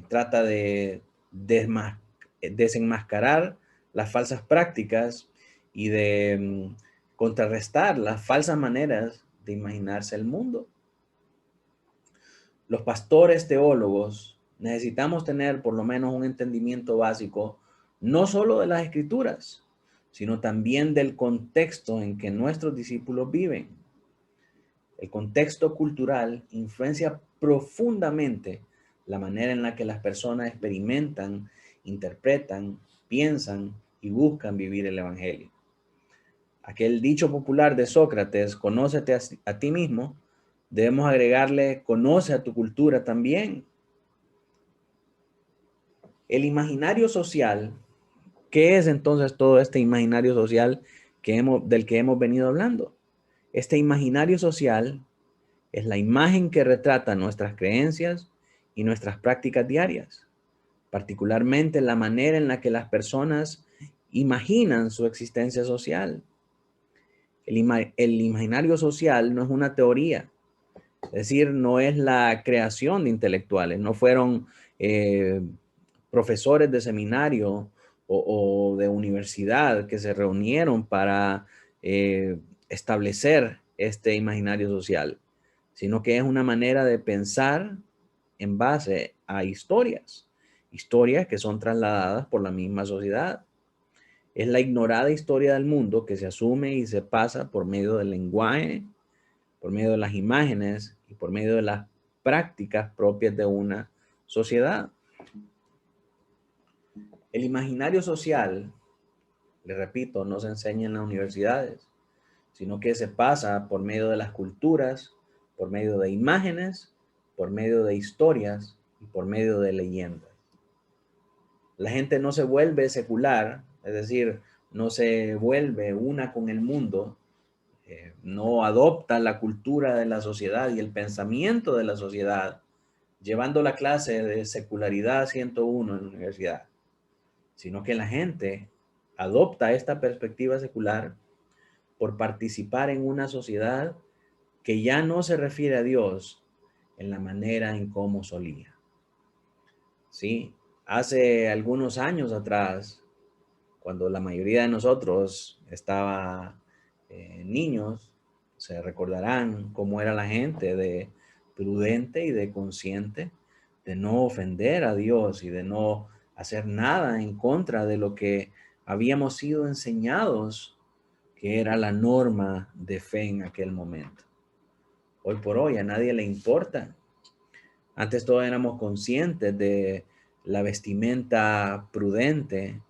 trata de desenmascarar las falsas prácticas y de contrarrestar las falsas maneras de imaginarse el mundo. Los pastores teólogos necesitamos tener por lo menos un entendimiento básico, no solo de las escrituras, sino también del contexto en que nuestros discípulos viven. El contexto cultural influencia profundamente la manera en la que las personas experimentan, interpretan, piensan y buscan vivir el Evangelio. Aquel dicho popular de Sócrates, conócete a ti mismo, debemos agregarle, conoce a tu cultura también. El imaginario social, ¿qué es entonces todo este imaginario social del que hemos venido hablando? Este imaginario social es la imagen que retrata nuestras creencias y nuestras prácticas diarias, particularmente la manera en la que las personas imaginan su existencia social. El imaginario social no es una teoría, es decir, no es la creación de intelectuales, no fueron profesores de seminario o de universidad que se reunieron para establecer este imaginario social, sino que es una manera de pensar en base a historias que son trasladadas por la misma sociedad. Es la ignorada historia del mundo que se asume y se pasa por medio del lenguaje, por medio de las imágenes y por medio de las prácticas propias de una sociedad. El imaginario social, le repito, no se enseña en las universidades, sino que se pasa por medio de las culturas, por medio de imágenes, por medio de historias y por medio de leyendas. La gente no se vuelve secular, es decir, no se vuelve una con el mundo, no adopta la cultura de la sociedad y el pensamiento de la sociedad, llevando la clase de secularidad 101 en la universidad, sino que la gente adopta esta perspectiva secular por participar en una sociedad que ya no se refiere a Dios en la manera en cómo solía. ¿Sí? Hace algunos años atrás, cuando la mayoría de nosotros estaba niños, se recordarán cómo era la gente de prudente y de consciente de no ofender a Dios y de no hacer nada en contra de lo que habíamos sido enseñados que era la norma de fe en aquel momento. Hoy por hoy a nadie le importa. Antes todos éramos conscientes de la vestimenta prudente,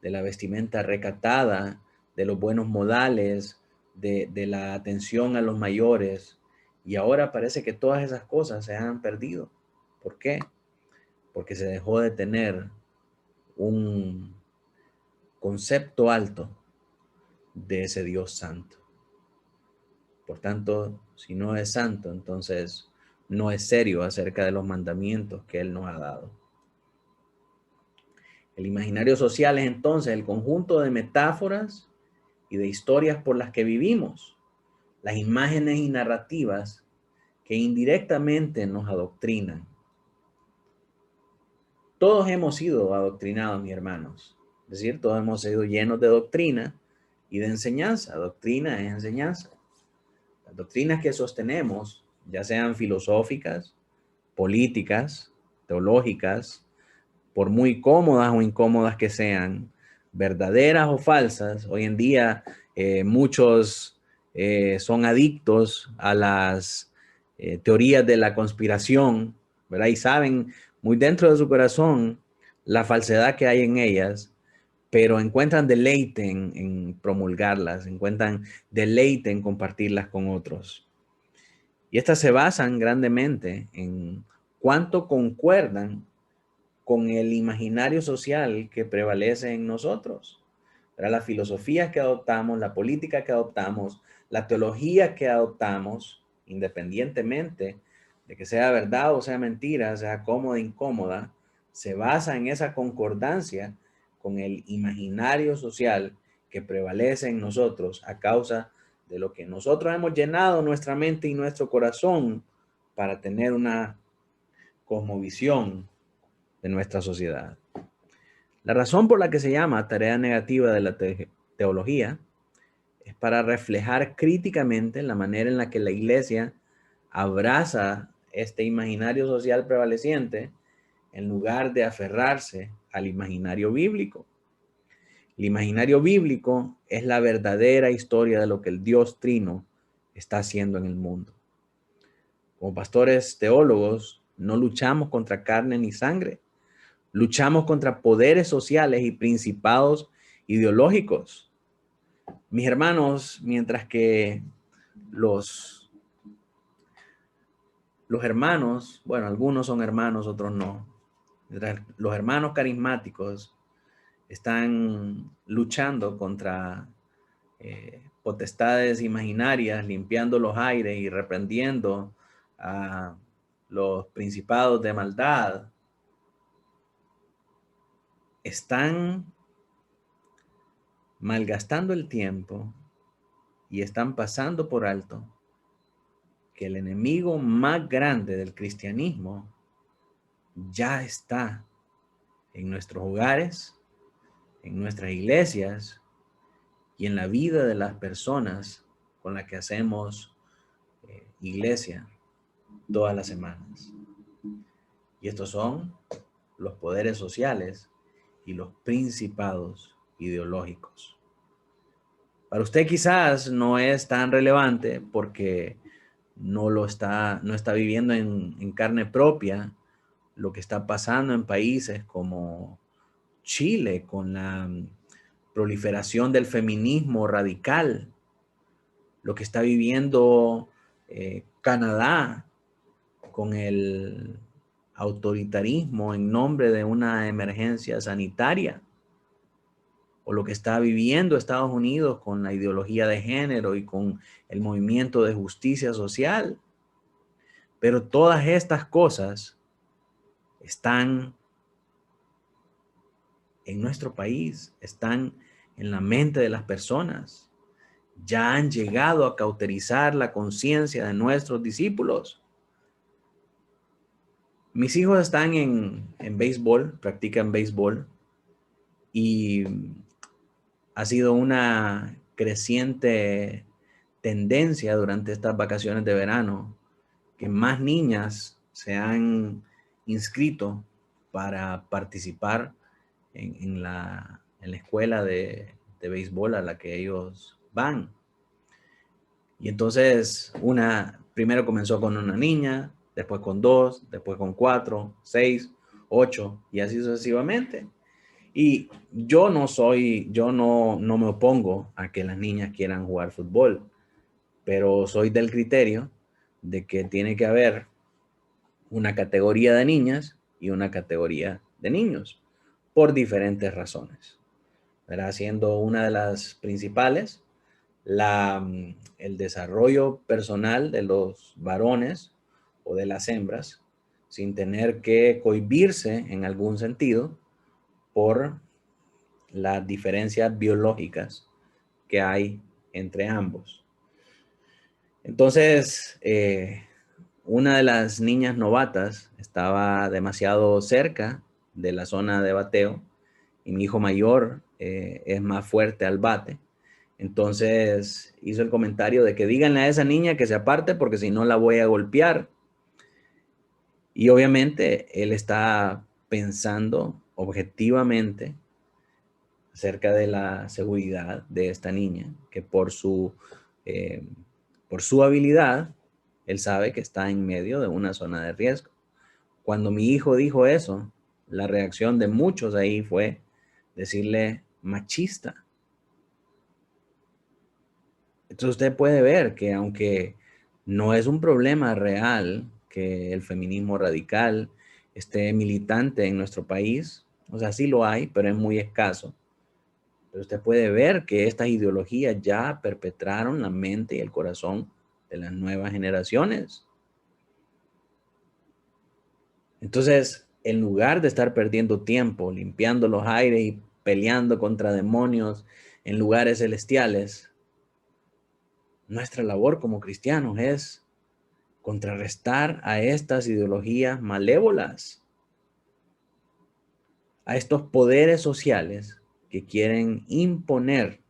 de la vestimenta recatada, de los buenos modales, de la atención a los mayores. Y ahora parece que todas esas cosas se han perdido. ¿Por qué? Porque se dejó de tener un concepto alto de ese Dios santo. Por tanto, si no es santo, entonces no es serio acerca de los mandamientos que Él nos ha dado. El imaginario social es entonces el conjunto de metáforas y de historias por las que vivimos, las imágenes y narrativas que indirectamente nos adoctrinan. Todos hemos sido adoctrinados, mis hermanos. Es decir, todos hemos sido llenos de doctrina y de enseñanza. Doctrina es enseñanza. Las doctrinas que sostenemos, ya sean filosóficas, políticas, teológicas, por muy cómodas o incómodas que sean, verdaderas o falsas, hoy en día muchos son adictos a las teorías de la conspiración, ¿verdad? Y saben muy dentro de su corazón la falsedad que hay en ellas, pero encuentran deleite en promulgarlas, encuentran deleite en compartirlas con otros. Y estas se basan grandemente en cuánto concuerdan con el imaginario social que prevalece en nosotros. ¿Verdad? La filosofía que adoptamos, la política que adoptamos, la teología que adoptamos, independientemente de que sea verdad o sea mentira, sea cómoda o incómoda, se basa en esa concordancia con el imaginario social que prevalece en nosotros a causa de lo que nosotros hemos llenado nuestra mente y nuestro corazón para tener una cosmovisión de nuestra sociedad. La razón por la que se llama tarea negativa de la teología es para reflejar críticamente la manera en la que la iglesia abraza este imaginario social prevaleciente en lugar de aferrarse al imaginario bíblico. El imaginario bíblico es la verdadera historia de lo que el Dios Trino está haciendo en el mundo. Como pastores teólogos, no luchamos contra carne ni sangre. Luchamos contra poderes sociales y principados ideológicos. Mis hermanos, mientras que los hermanos, bueno, algunos son hermanos, otros no. Los hermanos carismáticos están luchando contra potestades imaginarias, limpiando los aires y reprendiendo a los principados de maldad. Están malgastando el tiempo y están pasando por alto que el enemigo más grande del cristianismo ya está en nuestros hogares, en nuestras iglesias y en la vida de las personas con las que hacemos iglesia todas las semanas. Y estos son los poderes sociales y los principados ideológicos. Para usted quizás no es tan relevante porque no está viviendo en carne propia lo que está pasando en países como Chile con la proliferación del feminismo radical, lo que está viviendo Canadá con el autoritarismo en nombre de una emergencia sanitaria, o lo que está viviendo Estados Unidos con la ideología de género y con el movimiento de justicia social. Pero todas estas cosas están en nuestro país, están en la mente de las personas. Ya han llegado a cauterizar la conciencia de nuestros discípulos. Mis hijos están en béisbol, practican béisbol, y ha sido una creciente tendencia durante estas vacaciones de verano que más niñas se han inscrito para participar en la escuela de béisbol a la que ellos van. Y entonces primero comenzó con una niña, después con 2, después con 4, 6, 8 y así sucesivamente. Y yo no me opongo a que las niñas quieran jugar fútbol, pero soy del criterio de que tiene que haber una categoría de niñas y una categoría de niños por diferentes razones. ¿Verdad? Siendo una de las principales el desarrollo personal de los varones o de las hembras sin tener que cohibirse en algún sentido por las diferencias biológicas que hay entre ambos. Entonces, una de las niñas novatas estaba demasiado cerca de la zona de bateo y mi hijo mayor es más fuerte al bate. Entonces hizo el comentario de que díganle a esa niña que se aparte porque si no la voy a golpear. Y obviamente él está pensando objetivamente acerca de la seguridad de esta niña, que por su habilidad, él sabe que está en medio de una zona de riesgo. Cuando mi hijo dijo eso, la reacción de muchos ahí fue decirle machista. Entonces usted puede ver que aunque no es un problema real que el feminismo radical esté militante en nuestro país, o sea, sí lo hay, pero es muy escaso. Pero usted puede ver que estas ideologías ya perpetraron la mente y el corazón de las nuevas generaciones. Entonces, en lugar de estar perdiendo tiempo limpiando los aires y peleando contra demonios en lugares celestiales, nuestra labor como cristianos es contrarrestar a estas ideologías malévolas, a estos poderes sociales que quieren imponer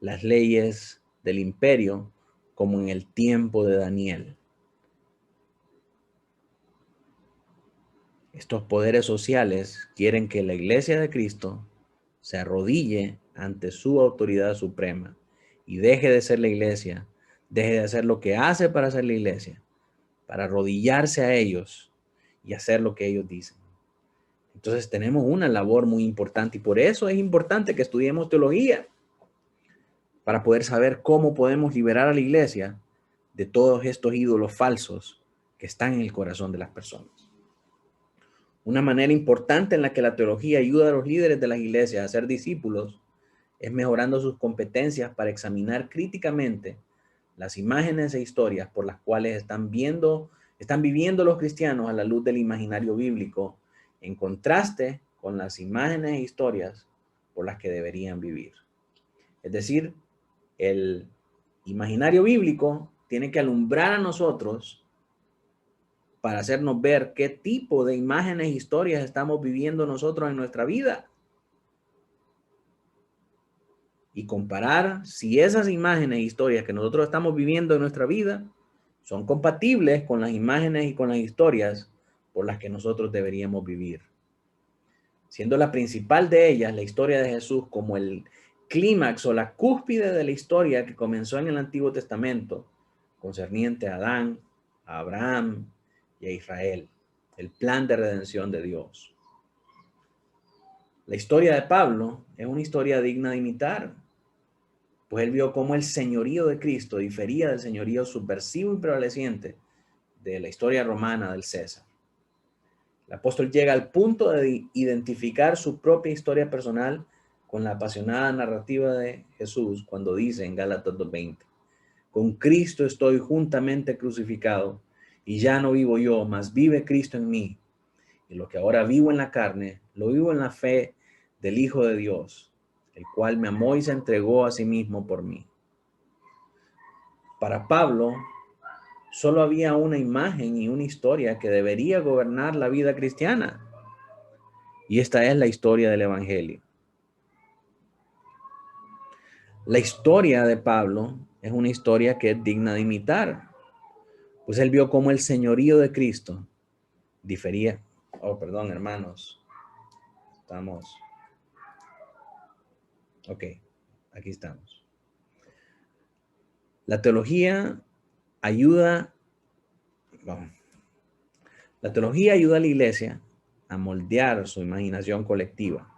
las leyes del imperio como en el tiempo de Daniel. Estos poderes sociales quieren que la Iglesia de Cristo se arrodille ante su autoridad suprema y deje de ser la Iglesia, deje de hacer lo que hace para ser la Iglesia, para arrodillarse a ellos y hacer lo que ellos dicen. Entonces tenemos una labor muy importante y por eso es importante que estudiemos teología, para poder saber cómo podemos liberar a la iglesia de todos estos ídolos falsos que están en el corazón de las personas. Una manera importante en la que la teología ayuda a los líderes de las iglesias a ser discípulos es mejorando sus competencias para examinar críticamente las imágenes e historias por las cuales están viviendo los cristianos a la luz del imaginario bíblico, en contraste con las imágenes e historias por las que deberían vivir. Es decir, el imaginario bíblico tiene que alumbrar a nosotros para hacernos ver qué tipo de imágenes e historias estamos viviendo nosotros en nuestra vida. Y comparar si esas imágenes e historias que nosotros estamos viviendo en nuestra vida son compatibles con las imágenes y con las historias por las que nosotros deberíamos vivir. Siendo la principal de ellas la historia de Jesús como el clímax o la cúspide de la historia que comenzó en el Antiguo Testamento, concerniente a Adán, a Abraham y a Israel, el plan de redención de Dios. La historia de Pablo es una historia digna de imitar, pues él vio cómo el señorío de Cristo difería del señorío subversivo y prevaleciente de la historia romana del César. El apóstol llega al punto de identificar su propia historia personal con la apasionada narrativa de Jesús cuando dice en Gálatas 2:20, con Cristo estoy juntamente crucificado y ya no vivo yo, mas vive Cristo en mí. Y lo que ahora vivo en la carne, lo vivo en la fe del Hijo de Dios, el cual me amó y se entregó a sí mismo por mí. Para Pablo, solo había una imagen y una historia que debería gobernar la vida cristiana. Y esta es la historia del Evangelio. La historia de Pablo es una historia que es digna de imitar, pues él vio cómo el señorío de Cristo difería. Oh, perdón, hermanos. Ok, aquí estamos. La teología ayuda, la teología ayuda a la iglesia a moldear su imaginación colectiva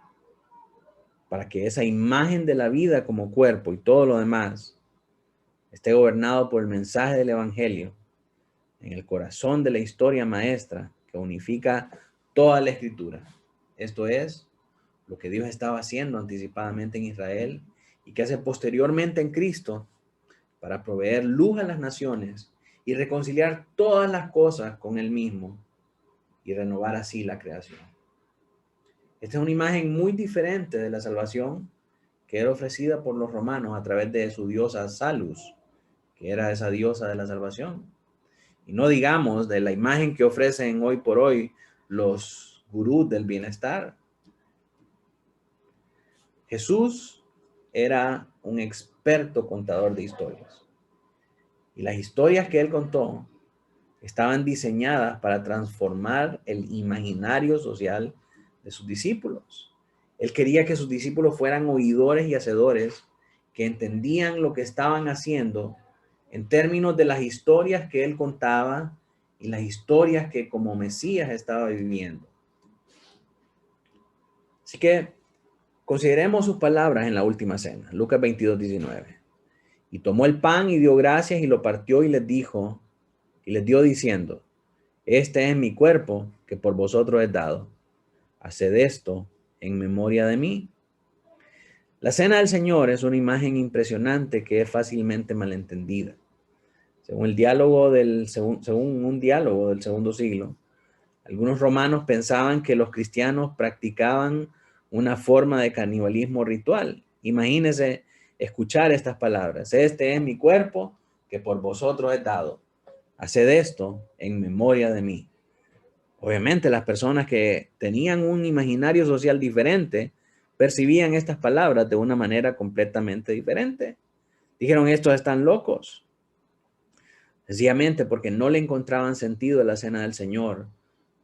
para que esa imagen de la vida como cuerpo y todo lo demás esté gobernado por el mensaje del Evangelio en el corazón de la historia maestra que unifica toda la escritura. Esto es lo que Dios estaba haciendo anticipadamente en Israel y que hace posteriormente en Cristo para proveer luz a las naciones y reconciliar todas las cosas con Él mismo y renovar así la creación. Esta es una imagen muy diferente de la salvación que era ofrecida por los romanos a través de su diosa Salus, que era esa diosa de la salvación. Y no digamos de la imagen que ofrecen hoy por hoy los gurús del bienestar. Jesús era un experto contador de historias. Y las historias que él contó estaban diseñadas para transformar el imaginario social de sus discípulos. Él quería que sus discípulos fueran oidores y hacedores, que entendían lo que estaban haciendo en términos de las historias que él contaba y las historias que como Mesías estaba viviendo. Así que consideremos sus palabras en la última cena, Lucas 22:19. Y tomó el pan y dio gracias y lo partió y les dijo, y les dio diciendo, este es mi cuerpo que por vosotros es dado. Haced esto en memoria de mí. La cena del Señor es una imagen impresionante que es fácilmente malentendida. Según un diálogo del segundo siglo, algunos romanos pensaban que los cristianos practicaban una forma de canibalismo ritual. Imagínense escuchar estas palabras. Este es mi cuerpo que por vosotros es dado. Haced esto en memoria de mí. Obviamente las personas que tenían un imaginario social diferente percibían estas palabras de una manera completamente diferente. Dijeron, estos están locos. Sencillamente porque no le encontraban sentido a la cena del Señor,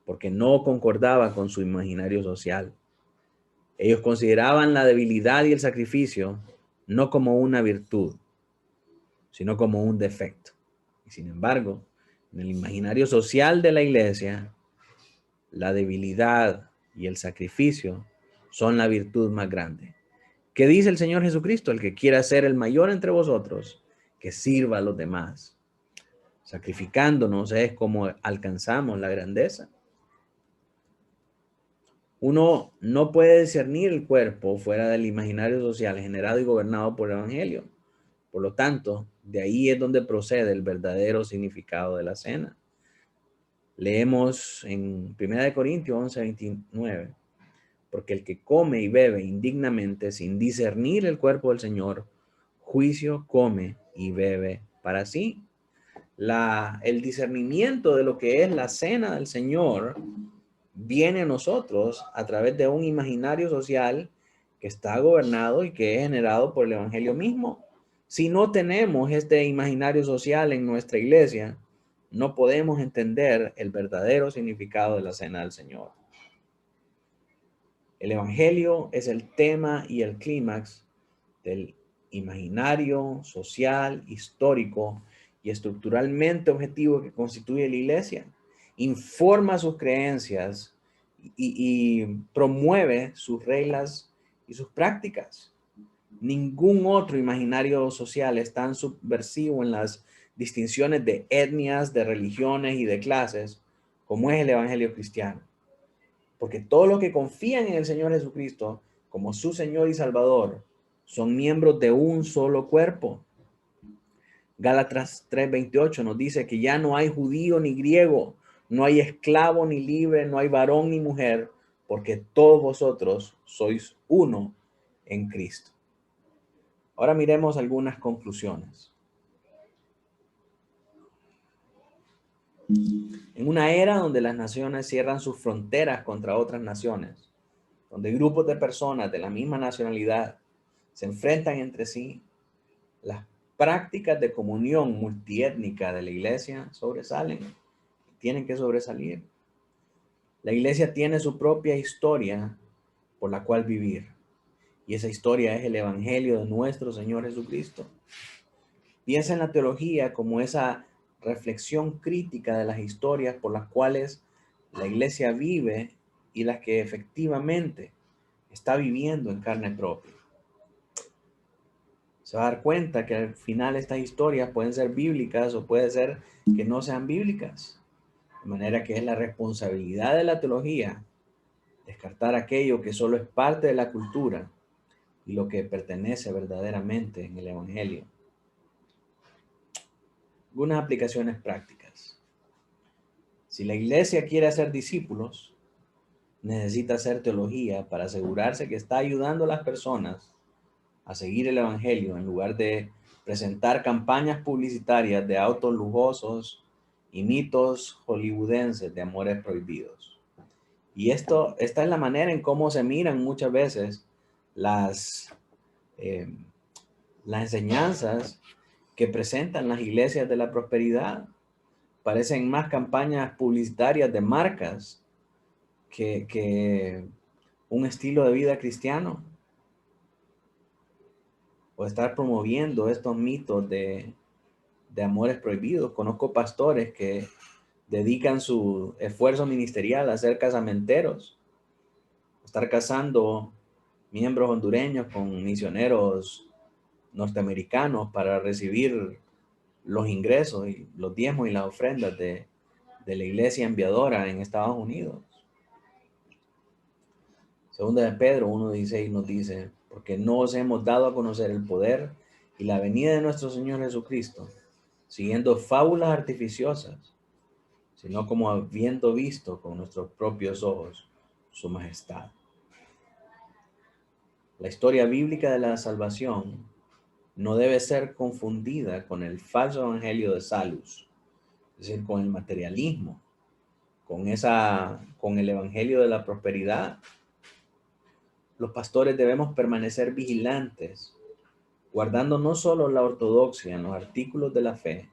porque no concordaba con su imaginario social. Ellos consideraban la debilidad y el sacrificio no como una virtud, sino como un defecto. Y sin embargo, en el imaginario social de la iglesia, la debilidad y el sacrificio son la virtud más grande. ¿Qué dice el Señor Jesucristo? El que quiera ser el mayor entre vosotros, que sirva a los demás. Sacrificándonos es como alcanzamos la grandeza. Uno no puede discernir el cuerpo fuera del imaginario social generado y gobernado por el Evangelio. Por lo tanto, de ahí es donde procede el verdadero significado de la cena. Leemos en 1 Corintios 11:29, porque el que come y bebe indignamente sin discernir el cuerpo del Señor, juicio come y bebe para sí. El discernimiento de lo que es la cena del Señor viene a nosotros a través de un imaginario social que está gobernado y que es generado por el Evangelio mismo. Si no tenemos este imaginario social en nuestra iglesia, no podemos entender el verdadero significado de la cena del Señor. El Evangelio es el tema y el clímax del imaginario social, histórico y estructuralmente objetivo que constituye la iglesia. Informa sus creencias y promueve sus reglas y sus prácticas. Ningún otro imaginario social es tan subversivo en las distinciones de etnias, de religiones y de clases como es el Evangelio cristiano. porque todos los que confían en el Señor Jesucristo como su Señor y Salvador son miembros de un solo cuerpo. Gálatas 3:28 nos dice que ya no hay judío ni griego, no hay esclavo ni libre, no hay varón ni mujer, porque todos vosotros sois uno en Cristo. Ahora miremos algunas conclusiones. En una era donde las naciones cierran sus fronteras contra otras naciones, donde grupos de personas de la misma nacionalidad se enfrentan entre sí, las prácticas de comunión multiétnica de la iglesia sobresalen, tienen que sobresalir. La iglesia tiene su propia historia por la cual vivir, y esa historia es el evangelio de nuestro Señor Jesucristo. Piensa en la teología como esa reflexión crítica de las historias por las cuales la iglesia vive y las que efectivamente está viviendo en carne propia. Se va a dar cuenta que al final estas historias pueden ser bíblicas o puede ser que no sean bíblicas. De manera que es la responsabilidad de la teología descartar aquello que solo es parte de la cultura y lo que pertenece verdaderamente en el evangelio. Algunas aplicaciones prácticas. Si la iglesia quiere hacer discípulos, necesita hacer teología para asegurarse que está ayudando a las personas a seguir el evangelio en lugar de presentar campañas publicitarias de autos lujosos y mitos hollywoodenses de amores prohibidos. Y esta es la manera en cómo se miran muchas veces las enseñanzas que presentan las iglesias de la prosperidad. Parecen más campañas publicitarias de marcas que un estilo de vida cristiano, o estar promoviendo estos mitos de amores prohibidos. Conozco pastores que dedican su esfuerzo ministerial a hacer casamenteros, estar casando miembros hondureños con misioneros norteamericanos para recibir los ingresos y los diezmos y las ofrendas de la iglesia enviadora en Estados Unidos. Segunda de Pedro 1:16 nos dice, porque no os hemos dado a conocer el poder y la venida de nuestro Señor Jesucristo, siguiendo fábulas artificiosas, sino como habiendo visto con nuestros propios ojos su majestad. La historia bíblica de la salvación no debe ser confundida con el falso evangelio de Salus, es decir, con el materialismo, con el evangelio de la prosperidad. Los pastores debemos permanecer vigilantes, guardando no solo la ortodoxia en los artículos de la fe,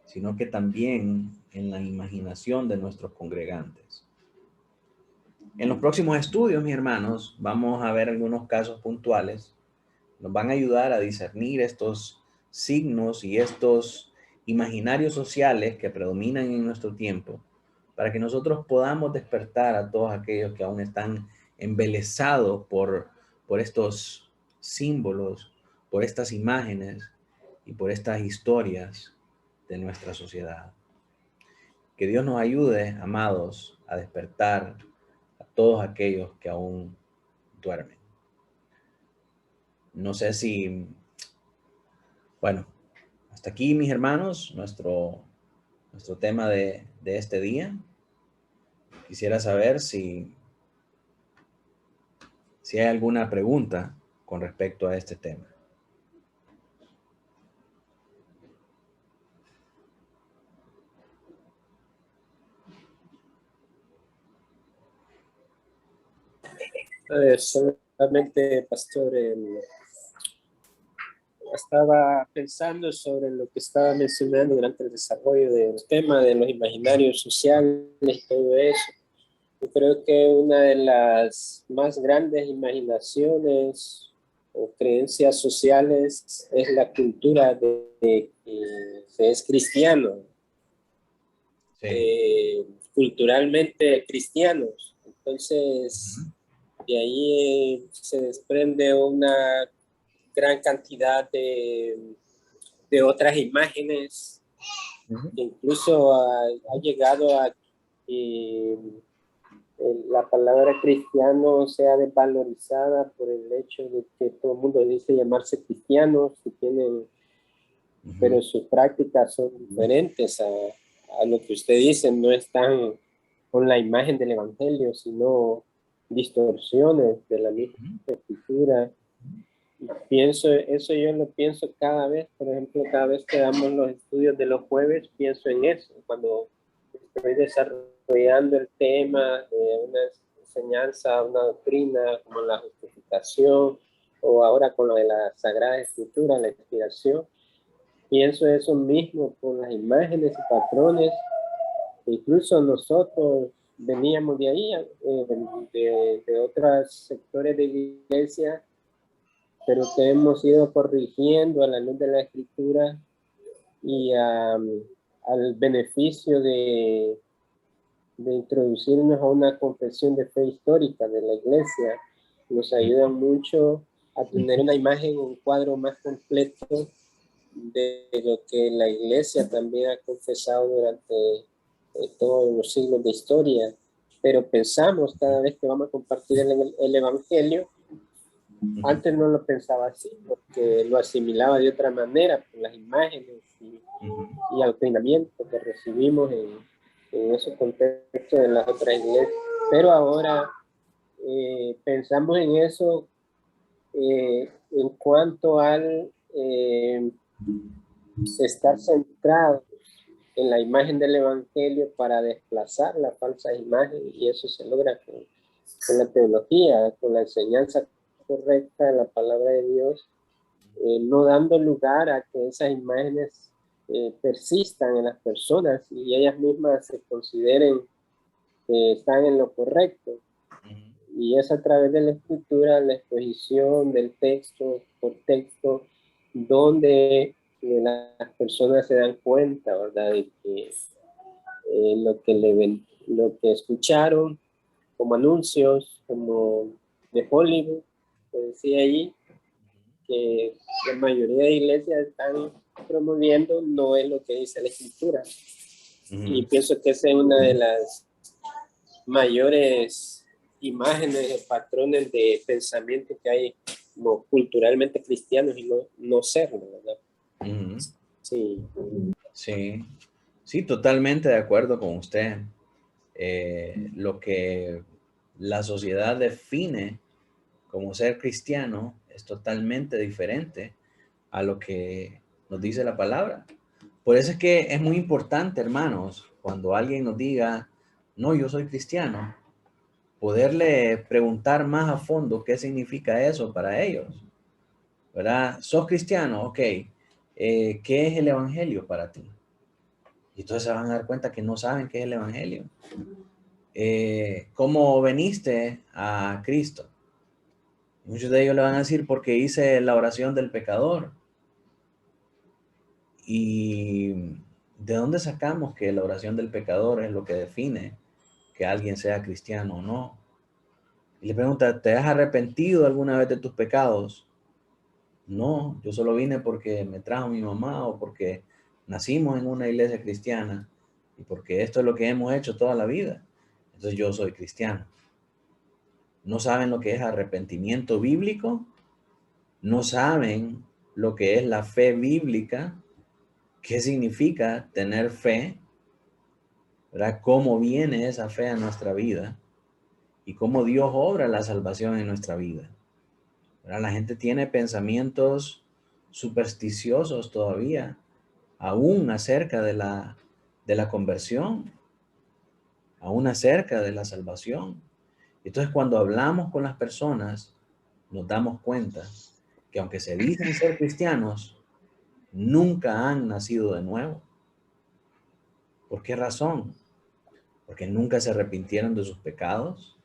sino que también en la imaginación de nuestros congregantes. En los próximos estudios, mis hermanos, vamos a ver algunos casos puntuales. Nos van a ayudar a discernir estos signos y estos imaginarios sociales que predominan en nuestro tiempo, para que nosotros podamos despertar a todos aquellos que aún están embelesados por estos símbolos, por estas imágenes y por estas historias de nuestra sociedad. Que Dios nos ayude, amados, a despertar a todos aquellos que aún duermen. No sé si, bueno, hasta aquí, mis hermanos, nuestro tema de este día. Quisiera saber si hay alguna pregunta con respecto a este tema. Solamente, pastor, estaba pensando sobre lo que estaba mencionando durante el desarrollo del tema de los imaginarios sociales y todo eso. Yo creo que una de las más grandes imaginaciones o creencias sociales es la cultura de que se es cristiano. Sí. Culturalmente cristianos. Entonces, de ahí se desprende una gran cantidad de otras imágenes, que incluso ha llegado a la palabra cristiano sea desvalorizada por el hecho de que todo el mundo dice llamarse cristianos, que tienen, pero sus prácticas son diferentes a lo que usted dice, no están con la imagen del evangelio, sino distorsiones de la misma escritura. Y pienso, eso yo lo pienso cada vez, por ejemplo, cada vez que damos los estudios de los jueves, pienso en eso, cuando estoy desarrollando el tema de una enseñanza, una doctrina como la justificación, o ahora con lo de la Sagrada Escritura, la inspiración, pienso eso mismo con las imágenes y patrones. Incluso nosotros veníamos de ahí, de otros sectores de iglesia, pero que hemos ido corrigiendo a la luz de la Escritura y al beneficio de introducirnos a una confesión de fe histórica de la iglesia. Nos ayuda mucho a tener una imagen, un cuadro más completo de lo que la iglesia también ha confesado durante todos los siglos de historia. Pero pensamos cada vez que vamos a compartir el evangelio, antes no lo pensaba así, porque lo asimilaba de otra manera, por las imágenes y adoctrinamiento que recibimos en esos contextos de las otras iglesias. Pero ahora pensamos en eso en cuanto al estar centrado en la imagen del evangelio para desplazar la falsa imagen, y eso se logra con la teología, con la enseñanza correcta de la palabra de Dios, no dando lugar a que esas imágenes persistan en las personas y ellas mismas se consideren que están en lo correcto. Y es a través de la escritura, la exposición del texto por texto, donde las personas se dan cuenta, ¿verdad?, de que lo que escucharon como anuncios, como de Hollywood, que decía allí, que la mayoría de iglesias están promoviendo, no es lo que dice la escritura. Y pienso que esa es una de las mayores imágenes, patrones de pensamiento que hay como culturalmente cristianos y no serlo, ¿verdad? Sí. Sí, sí, totalmente de acuerdo con usted. Lo que la sociedad define como ser cristiano es totalmente diferente a lo que nos dice la palabra. Por eso es que es muy importante, hermanos, cuando alguien nos diga, no, yo soy cristiano, poderle preguntar más a fondo qué significa eso para ellos, ¿verdad? ¿Sos cristiano? Ok. ¿Qué es el evangelio para ti? Y entonces se van a dar cuenta que no saben qué es el evangelio. ¿Cómo veniste a Cristo? Muchos de ellos le van a decir porque hice la oración del pecador. ¿Y de dónde sacamos que la oración del pecador es lo que define que alguien sea cristiano o no? Y le pregunta, ¿te has arrepentido alguna vez de tus pecados? No, yo solo vine porque me trajo mi mamá o porque nacimos en una iglesia cristiana y porque esto es lo que hemos hecho toda la vida. Entonces yo soy cristiano. No saben lo que es arrepentimiento bíblico, no saben lo que es la fe bíblica, qué significa tener fe, ¿verdad? Cómo viene esa fe a nuestra vida y cómo Dios obra la salvación en nuestra vida. ¿Verdad? La gente tiene pensamientos supersticiosos todavía, aún acerca de la conversión, aún acerca de la salvación. Entonces, cuando hablamos con las personas, nos damos cuenta que aunque se dicen ser cristianos, nunca han nacido de nuevo. ¿Por qué razón? Porque nunca se arrepintieron de sus pecados,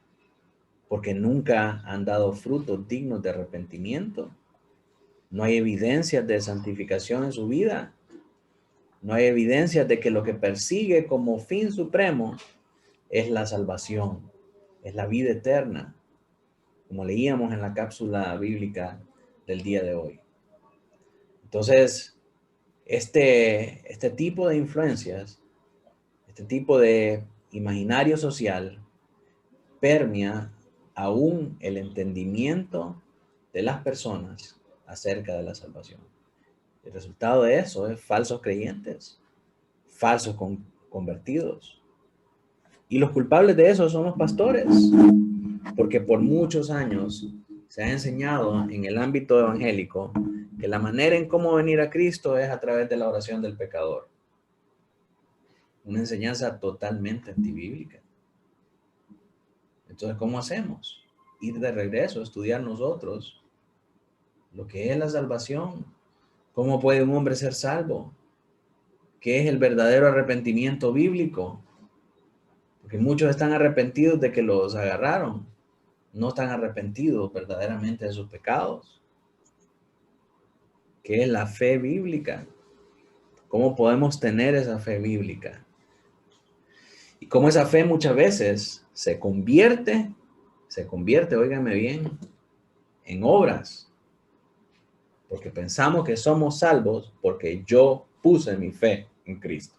porque nunca han dado frutos dignos de arrepentimiento. No hay evidencias de santificación en su vida. No hay evidencias de que lo que persigue como fin supremo es la salvación, es la vida eterna, como leíamos en la cápsula bíblica del día de hoy. Entonces, este tipo de influencias, este tipo de imaginario social, permea aún el entendimiento de las personas acerca de la salvación. El resultado de eso es falsos creyentes, falsos convertidos. Y los culpables de eso son los pastores, porque por muchos años se ha enseñado en el ámbito evangélico que la manera en cómo venir a Cristo es a través de la oración del pecador. Una enseñanza totalmente antibíblica. Entonces, ¿cómo hacemos? Ir de regreso, estudiar nosotros lo que es la salvación. ¿Cómo puede un hombre ser salvo? ¿Qué es el verdadero arrepentimiento bíblico? Porque muchos están arrepentidos de que los agarraron. No están arrepentidos verdaderamente de sus pecados. ¿Qué es la fe bíblica? ¿Cómo podemos tener esa fe bíblica? Y cómo esa fe muchas veces se convierte, óigame bien, en obras. Porque pensamos que somos salvos porque yo puse mi fe en Cristo.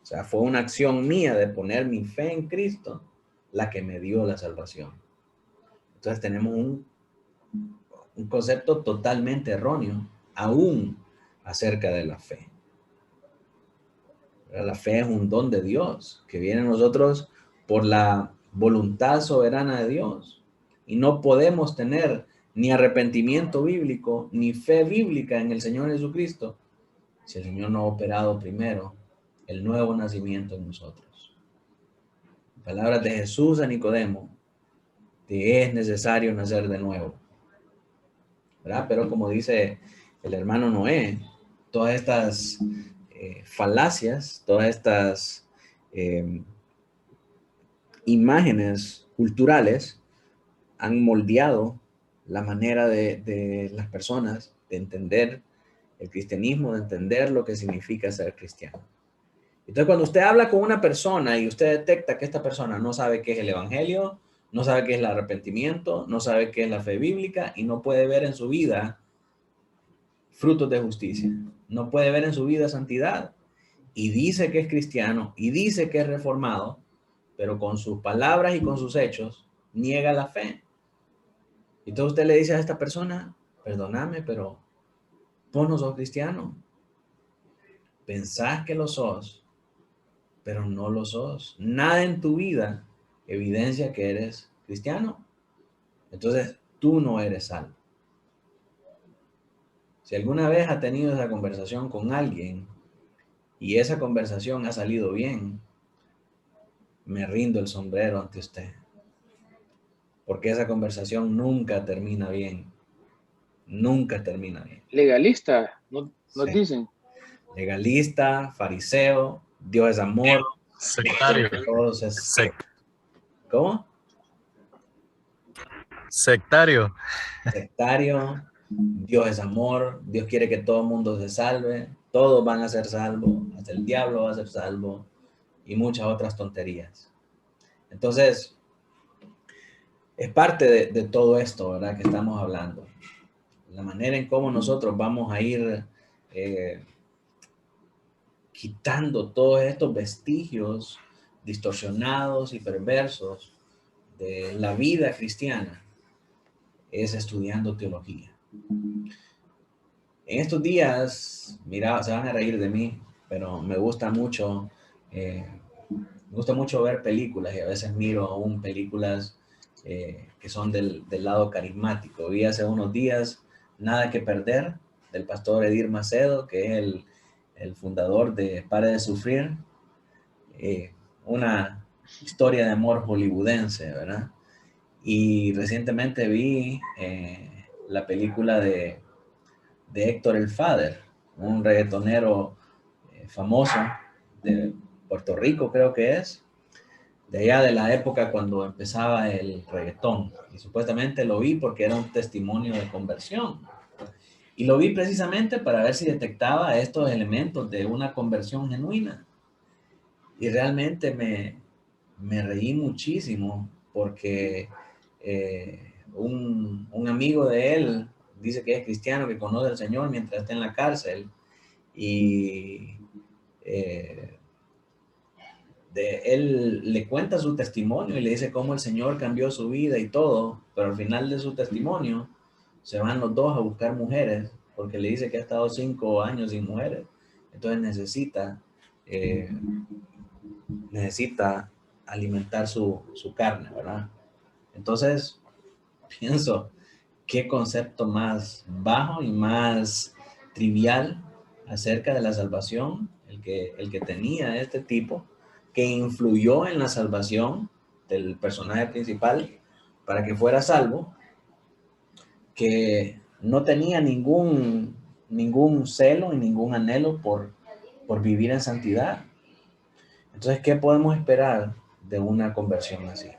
O sea, fue una acción mía de poner mi fe en Cristo la que me dio la salvación. Entonces tenemos un concepto totalmente erróneo aún acerca de la fe. La fe es un don de Dios que viene a nosotros por la voluntad soberana de Dios. Y no podemos tener ni arrepentimiento bíblico, ni fe bíblica en el Señor Jesucristo, si el Señor no ha operado primero el nuevo nacimiento en nosotros. Palabras de Jesús a Nicodemo, te es necesario nacer de nuevo. ¿Verdad? Pero como dice el hermano Noé, todas estas falacias, todas estas imágenes culturales han moldeado la manera de las personas de entender el cristianismo, de entender lo que significa ser cristiano. Entonces, cuando usted habla con una persona y usted detecta que esta persona no sabe qué es el evangelio, no sabe qué es el arrepentimiento, no sabe qué es la fe bíblica y no puede ver en su vida frutos de justicia, no puede ver en su vida santidad y dice que es cristiano y dice que es reformado, pero con sus palabras y con sus hechos niega la fe. Entonces usted le dice a esta persona, perdóname, pero vos no sos cristiano. Pensás que lo sos, pero no lo sos. Nada en tu vida evidencia que eres cristiano. Entonces tú no eres salvo. Si alguna vez ha tenido esa conversación con alguien y esa conversación ha salido bien, me rindo el sombrero ante usted. Porque esa conversación nunca termina bien. Nunca termina bien. Legalista, nos Sí. dicen. Legalista, fariseo, Dios es amor. Sectario. ¿Cómo? Sectario. Sectario, Dios es amor, Dios quiere que todo el mundo se salve, todos van a ser salvos, hasta el diablo va a ser salvo y muchas otras tonterías. Entonces, es parte de todo esto, ¿verdad? Que estamos hablando. La manera en cómo nosotros vamos a ir quitando todos estos vestigios distorsionados y perversos de la vida cristiana es estudiando teología. En estos días, mira, se van a reír de mí, pero me gusta mucho ver películas y a veces miro aún películas que son del lado carismático. Vi hace unos días Nada que Perder, del pastor Edir Macedo, que es el fundador de Pare de Sufrir. Una historia de amor hollywoodense, ¿verdad? Y recientemente vi la película de Héctor el Father, un reggaetonero famoso de Puerto Rico, creo que es, de allá de la época cuando empezaba el reggaetón. Y supuestamente lo vi porque era un testimonio de conversión. Y lo vi precisamente para ver si detectaba estos elementos de una conversión genuina. Y realmente me reí muchísimo porque un amigo de él dice que es cristiano, que conoce al Señor mientras está en la cárcel y él le cuenta su testimonio y le dice cómo el Señor cambió su vida y todo, pero al final de su testimonio se van los dos a buscar mujeres, porque le dice que ha estado 5 años sin mujeres, entonces necesita alimentar su carne, ¿verdad? Entonces, pienso, qué concepto más bajo y más trivial acerca de la salvación, el que tenía este tipo, que influyó en la salvación del personaje principal para que fuera salvo, que no tenía ningún celo y ningún anhelo por vivir en santidad. Entonces, ¿qué podemos esperar de una conversión así?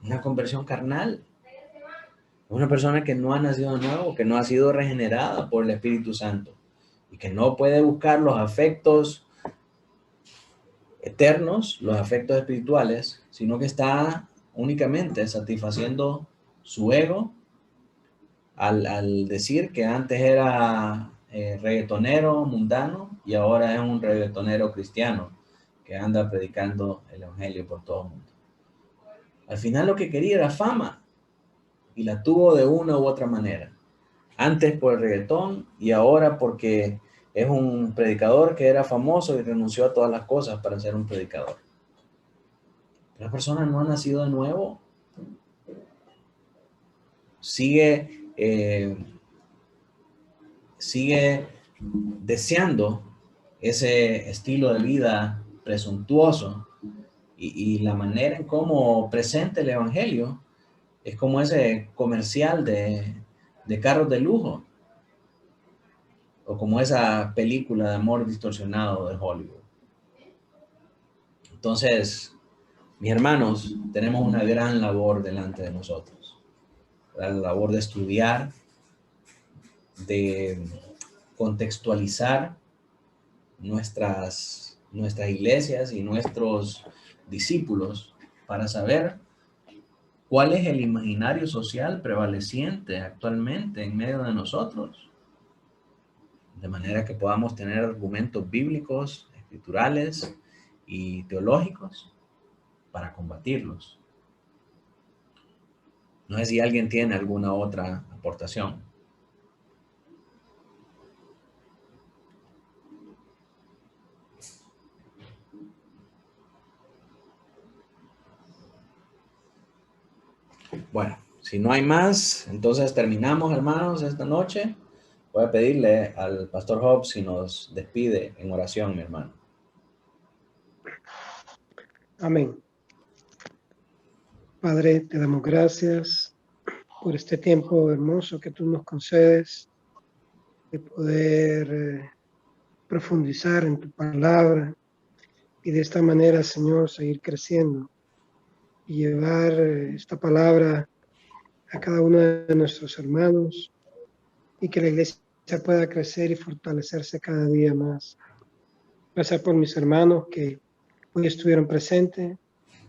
Una conversión carnal. Una persona que no ha nacido de nuevo, que no ha sido regenerada por el Espíritu Santo y que no puede buscar los afectos eternos, los afectos espirituales, sino que está únicamente satisfaciendo su ego al decir que antes era reggaetonero mundano y ahora es un reggaetonero cristiano que anda predicando el evangelio por todo el mundo. Al final lo que quería era fama y la tuvo de una u otra manera. Antes por el reggaetón y ahora porque es un predicador que era famoso y renunció a todas las cosas para ser un predicador. La persona no ha nacido de nuevo, sigue deseando ese estilo de vida presuntuoso y la manera en cómo presenta el evangelio es como ese comercial de carros de lujo o como esa película de amor distorsionado de Hollywood. Entonces, mis hermanos, tenemos una gran labor delante de nosotros. La labor de estudiar, de contextualizar nuestras iglesias y nuestros discípulos para saber cuál es el imaginario social prevaleciente actualmente en medio de nosotros, de manera que podamos tener argumentos bíblicos, escriturales y teológicos para combatirlos. No sé si alguien tiene alguna otra aportación. Bueno, si no hay más, entonces terminamos, hermanos, esta noche. Voy a pedirle al pastor Hobbs si nos despide en oración, mi hermano. Amén. Padre, te damos gracias por este tiempo hermoso que tú nos concedes de poder profundizar en tu palabra y de esta manera, Señor, seguir creciendo y llevar esta palabra a cada uno de nuestros hermanos y que la iglesia pueda crecer y fortalecerse cada día más. Gracias por mis hermanos que hoy estuvieron presentes.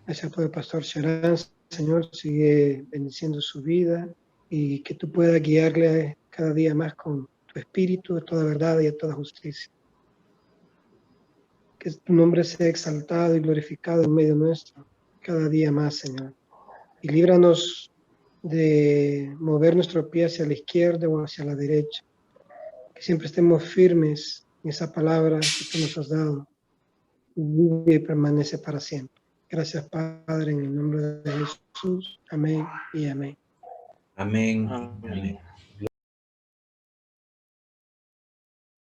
Gracias por el pastor Sharan. Señor, sigue bendiciendo su vida y que tú puedas guiarle cada día más con tu espíritu, de toda verdad y de toda justicia. Que tu nombre sea exaltado y glorificado en medio nuestro cada día más, Señor. Y líbranos de mover nuestro pie hacia la izquierda o hacia la derecha. Que siempre estemos firmes en esa palabra que tú nos has dado. Y vive y permanece para siempre. Gracias, Padre, en el nombre de Jesús. Amén y amén. Amén. Amén.